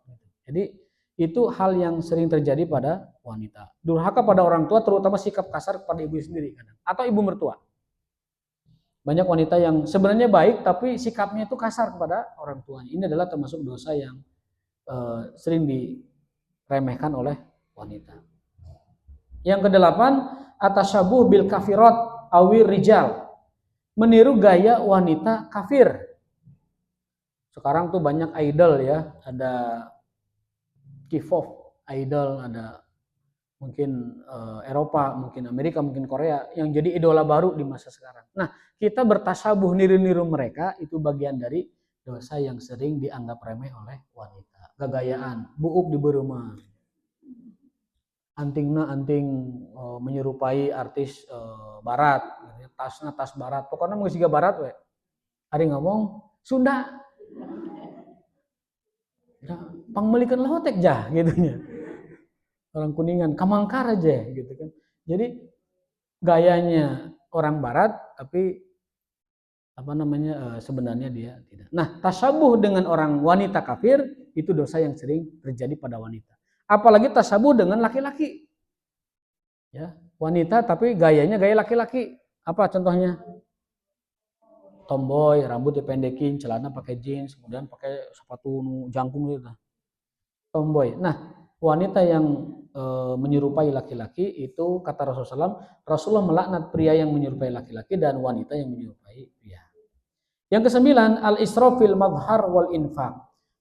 Jadi itu hal yang sering terjadi pada wanita. Durhaka pada orang tua, terutama sikap kasar kepada ibu sendiri kadang, atau ibu mertua. Banyak wanita yang sebenarnya baik tapi sikapnya itu kasar kepada orang tuanya. Ini adalah termasuk dosa yang sering diremehkan oleh wanita. Yang kedelapan, atasyabuh bil kafirat awir rijal. Meniru gaya wanita kafir. Sekarang tuh banyak idol ya, ada K-pop idol, ada mungkin Eropa, mungkin Amerika, mungkin Korea yang jadi idola baru di masa sekarang. Nah, kita bertasabuh niru-niru mereka itu bagian dari dosa yang sering dianggap remeh oleh wanita. Gagayaan, buuk di berumah. Antingna anting menyerupai artis barat, tasna tas barat. Pokoknya mau siga barat we. Ari ngomong Sunda. Ya, pangmelikan lahotek jah gitu nya. Orang Kuningan, Kamangkar aja gitu kan. Jadi gayanya orang barat tapi sebenarnya dia tidak. Nah, tasabuh dengan orang wanita kafir itu dosa yang sering terjadi pada wanita. Apalagi tasabuh dengan laki-laki. Ya, wanita tapi gayanya gaya laki-laki. Apa contohnya? Tomboy, rambut dipendekin, celana pakai jeans, kemudian pakai sepatu jangkung gitu. Tomboy. Nah, wanita yang menyerupai laki-laki itu kata Rasulullah melaknat pria yang menyerupai laki-laki dan wanita yang menyerupai pria. Yang kesembilan, al-israf fil madhar wal infaq.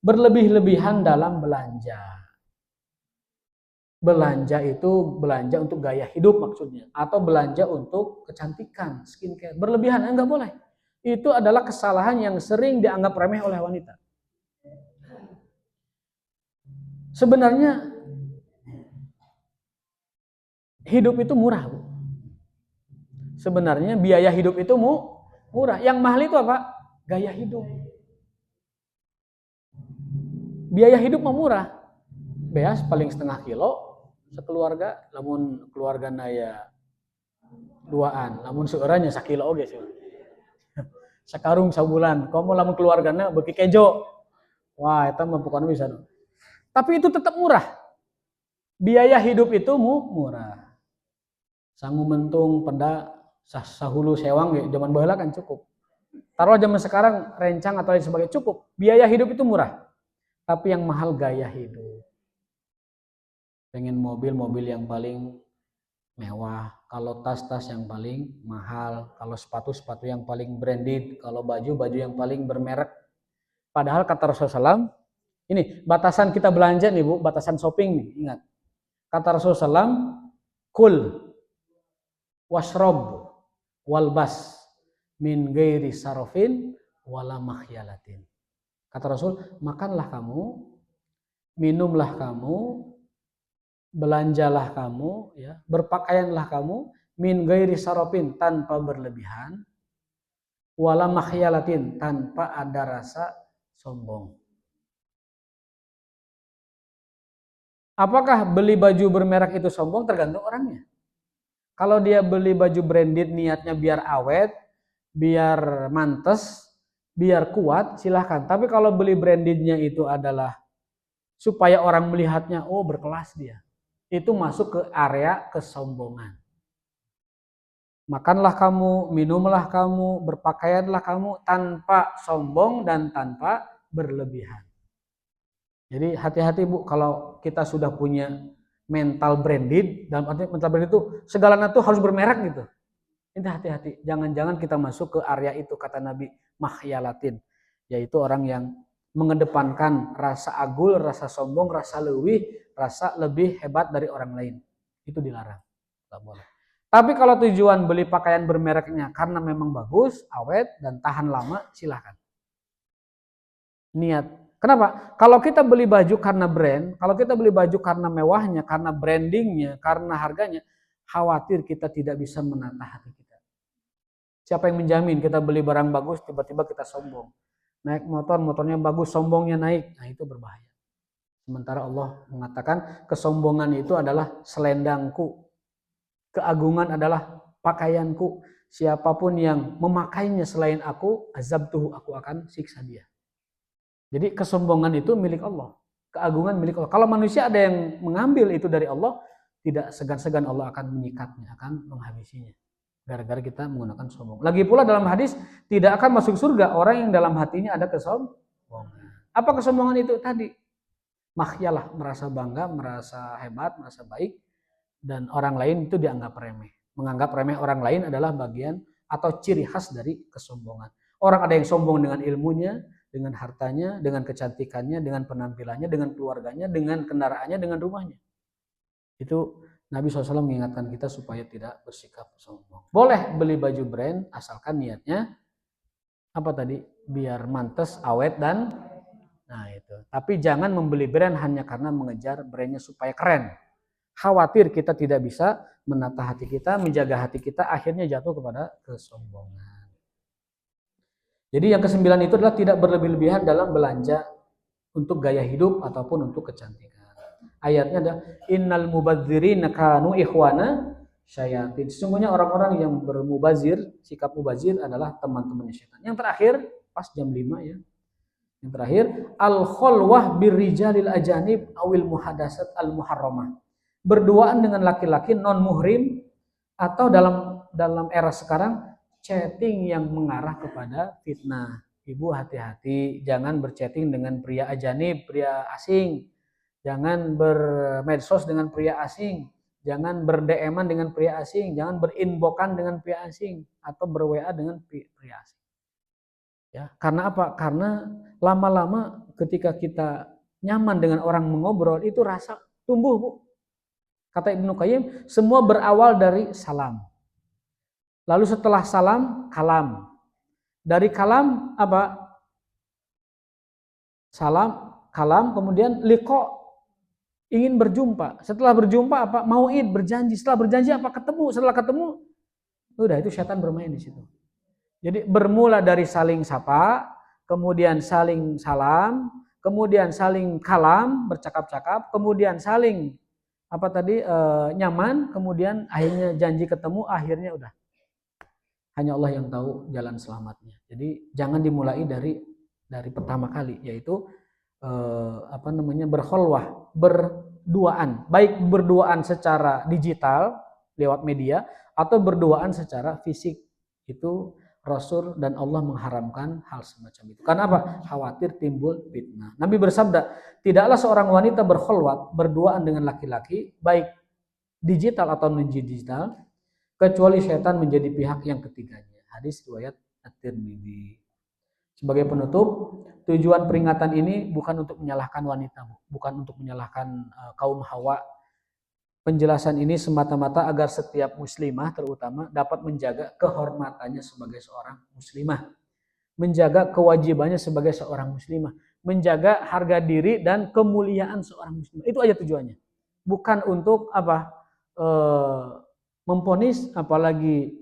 Berlebih-lebihan dalam belanja. Belanja itu belanja untuk gaya hidup maksudnya, atau belanja untuk kecantikan, skincare. Berlebihan enggak boleh. Itu adalah kesalahan yang sering dianggap remeh oleh wanita. Sebenarnya hidup itu murah, Bu. Sebenarnya biaya hidup itu murah. Yang mahal itu apa? Gaya hidup. Biaya hidup mah murah. Beas paling setengah kilo sekeluarga, lamun keluarga naya duaan, lamun seorangnya sakilo oge sih. Sakarung sabulan, kamu lamun keluargana beki kejo. Wah, itu mah pokoknya bisa. Tapi itu tetap murah. Biaya hidup itu murah. Sangu mentung peda sahulu sewang ya, zaman baheula kan cukup. Taruh zaman sekarang rencang atau lain sebagainya cukup. Biaya hidup itu murah. Tapi yang mahal gaya hidup. Pengen mobil yang paling mewah, kalau tas yang paling mahal, kalau sepatu yang paling branded, kalau baju yang paling bermerek. Padahal kata Rasulullah, ini batasan kita belanja nih Bu, batasan shopping nih, ingat. Kata Rasulullah, kul wasrob walbas min gairi sarofin wala makhyalatin. Kata Rasul, makanlah kamu, minumlah kamu, belanjalah kamu, ya, berpakaianlah kamu min gairi sarofin tanpa berlebihan, wala makhyalatin tanpa ada rasa sombong. Apakah beli baju bermerek itu sombong? Tergantung orangnya. Kalau dia beli baju branded niatnya biar awet, biar mantes, biar kuat, silahkan. Tapi kalau beli brandednya itu adalah supaya orang melihatnya, oh berkelas dia. Itu masuk ke area kesombongan. Makanlah kamu, minumlah kamu, berpakaianlah kamu tanpa sombong dan tanpa berlebihan. Jadi hati-hati Bu, kalau kita sudah punya mental branded, dalam arti mental branded itu segalanya tuh harus bermerek gitu. Ini hati-hati, jangan-jangan kita masuk ke area itu, kata Nabi, makhyalatin, yaitu orang yang mengedepankan rasa agul, rasa sombong, rasa lebih hebat dari orang lain. Itu dilarang, nggak boleh. Tapi kalau tujuan beli pakaian bermereknya karena memang bagus, awet, dan tahan lama, silahkan. Niat. Kenapa? Kalau kita beli baju karena brand, kalau kita beli baju karena mewahnya, karena brandingnya, karena harganya, khawatir kita tidak bisa menata hati kita. Siapa yang menjamin kita beli barang bagus, tiba-tiba kita sombong. Naik motor, motornya bagus, sombongnya naik. Nah itu berbahaya. Sementara Allah mengatakan kesombongan itu adalah selendangku. Keagungan adalah pakaianku. Siapapun yang memakainya selain aku, azabtuhu, aku akan siksa dia. Jadi kesombongan itu milik Allah. Keagungan milik Allah. Kalau manusia ada yang mengambil itu dari Allah, tidak segan-segan Allah akan menyikatnya, akan menghabisinya. Gara-gara kita menggunakan sombong. Lagi pula dalam hadis, tidak akan masuk surga orang yang dalam hatinya ada kesombongan. Apa kesombongan itu tadi? Makhyalah, merasa bangga, merasa hebat, merasa baik, dan orang lain itu dianggap remeh. Menganggap remeh orang lain adalah bagian atau ciri khas dari kesombongan. Orang ada yang sombong dengan ilmunya, dengan hartanya, dengan kecantikannya, dengan penampilannya, dengan keluarganya, dengan kendaraannya, dengan rumahnya. Itu Nabi SAW mengingatkan kita supaya tidak bersikap sombong. Boleh beli baju brand asalkan niatnya apa tadi? Biar mantes, awet, dan nah itu. Tapi jangan membeli brand hanya karena mengejar brandnya supaya keren. Khawatir kita tidak bisa menata hati kita, menjaga hati kita, akhirnya jatuh kepada kesombongan. Jadi yang kesembilan itu adalah tidak berlebih-lebihan dalam belanja untuk gaya hidup ataupun untuk kecantikan. Ayatnya adalah innal mubadzirina kanu ikhwana syayatin. Sesungguhnya orang-orang yang bermubazir, sikap mubazir adalah teman-temannya setan. Yang terakhir, pas jam 5 ya. Yang terakhir, al-khulwah birrijalil ajanib awil muhadasat al-muharramah. Berduaan dengan laki-laki non muhrim atau dalam era sekarang chatting yang mengarah kepada fitnah. Ibu hati-hati, jangan berchatting dengan pria ajanib, pria asing. Jangan bermedsos dengan pria asing. Jangan ber-DM-an dengan pria asing. Jangan berinbokan dengan pria asing. Atau ber-WA dengan pria asing. Ya, karena apa? Karena lama-lama ketika kita nyaman dengan orang mengobrol, itu rasa tumbuh, Bu. Kata Ibnu Qayyim, semua berawal dari salam. Lalu setelah salam, kalam. Dari kalam apa? Salam, kalam, kemudian liqa, ingin berjumpa. Setelah berjumpa apa? Mau'id, berjanji. Setelah berjanji apa? Ketemu. Setelah ketemu, udah itu setan bermain di situ. Jadi bermula dari saling sapa, kemudian saling salam, kemudian saling kalam, bercakap-cakap, kemudian saling apa tadi nyaman, kemudian akhirnya janji ketemu, akhirnya udah. Hanya Allah yang tahu jalan selamatnya. Jadi jangan dimulai dari pertama kali, yaitu berkholwah, berduaan, baik berduaan secara digital lewat media atau berduaan secara fisik. Itu Rasul dan Allah mengharamkan hal semacam itu. Karena apa? Khawatir timbul fitnah. Nabi bersabda, tidaklah seorang wanita berkholwat, berduaan dengan laki-laki, baik digital atau non-digital, kecuali setan menjadi pihak yang ketiganya. Hadis riwayat At-Tirmidzi. Sebagai penutup, tujuan peringatan ini bukan untuk menyalahkan wanita, bukan untuk menyalahkan kaum Hawa. Penjelasan ini semata-mata agar setiap muslimah terutama dapat menjaga kehormatannya sebagai seorang muslimah, menjaga kewajibannya sebagai seorang muslimah, menjaga harga diri dan kemuliaan seorang muslimah. Itu aja tujuannya. Bukan untuk memponis, apalagi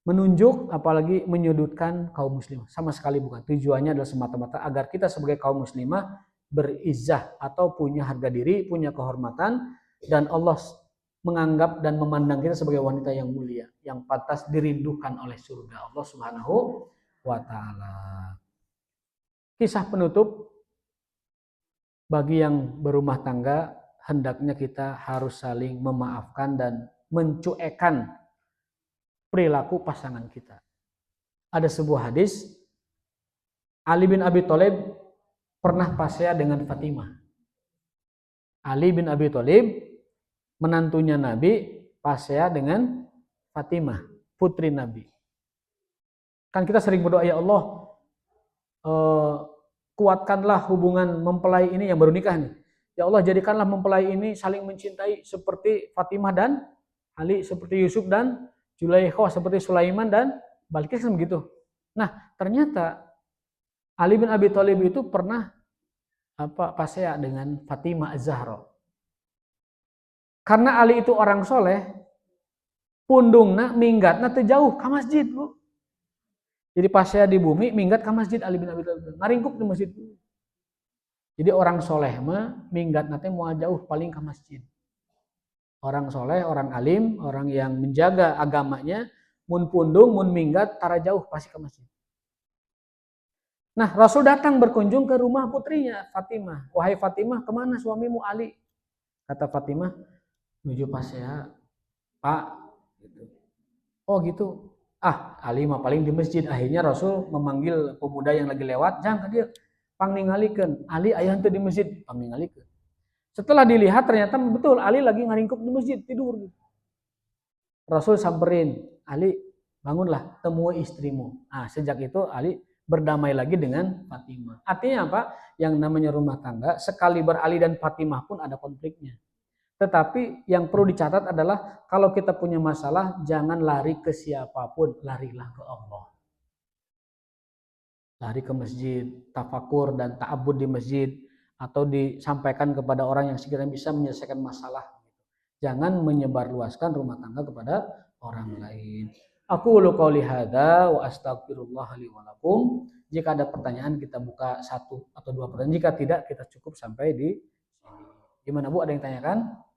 menunjuk, apalagi menyudutkan kaum muslimah. Sama sekali bukan. Tujuannya adalah semata-mata agar kita sebagai kaum muslimah berizah atau punya harga diri, punya kehormatan, dan Allah menganggap dan memandang kita sebagai wanita yang mulia, yang pantas dirindukan oleh surga Allah Subhanahu wa taala. Kisah penutup bagi yang berumah tangga, hendaknya kita harus saling memaafkan dan mencuekkan perilaku pasangan kita. Ada sebuah hadis, Ali bin Abi Thalib pernah pasya dengan Fatimah. Ali bin Abi Thalib, menantunya Nabi, pasya dengan Fatimah, putri Nabi. Kan kita sering berdoa, ya Allah, kuatkanlah hubungan mempelai ini yang baru nikah nih. Ya Allah, jadikanlah mempelai ini saling mencintai seperti Fatimah dan Ali, seperti Yusuf dan Zulaikha, seperti Sulaiman dan Balkis, begitu. Nah, ternyata Ali bin Abi Thalib itu pernah pasya dengan Fatimah Az-Zahra. Karena Ali itu orang soleh, pundungna minggatna teu jauh ka masjid, Bu. Jadi pasya di bumi, minggat ke masjid Ali bin Abi Thalib. Ngaringkuk di masjid. Jadi orang soleh mah minggat nanti mau jauh paling ke masjid. Orang soleh, orang alim, orang yang menjaga agamanya, mun pundung, mun minggat, tara jauh pasti ke masjid. Nah, Rasul datang berkunjung ke rumah putrinya, Fatimah. Wahai Fatimah, kemana suamimu Ali? Kata Fatimah, menuju pasya, Pak. Oh gitu. Ali mah paling di masjid. Akhirnya Rasul memanggil pemuda yang lagi lewat, jangan dia pangningalikeun. Ali aya henteu di masjid, pangningalikeun. Setelah dilihat ternyata betul Ali lagi ngaringkuk di masjid tidur. Rasul samperin, Ali bangunlah, temui istrimu. Sejak itu Ali berdamai lagi dengan Fatimah. Artinya apa? Yang namanya rumah tangga, sekali Ali dan Fatimah pun ada konfliknya. Tetapi yang perlu dicatat adalah kalau kita punya masalah, jangan lari ke siapapun, larilah ke Allah. Lari ke masjid, tafakur dan ta'abud di masjid, atau disampaikan kepada orang yang sekiranya bisa menyelesaikan masalah. Jangan menyebarluaskan rumah tangga kepada orang lain. Aku qouli hadza wa astaghfirullah li wa lakum. Jika ada pertanyaan kita buka 1 atau 2 pertanyaan. Jika tidak kita cukup sampai di sini. Gimana Bu, ada yang tanyakan?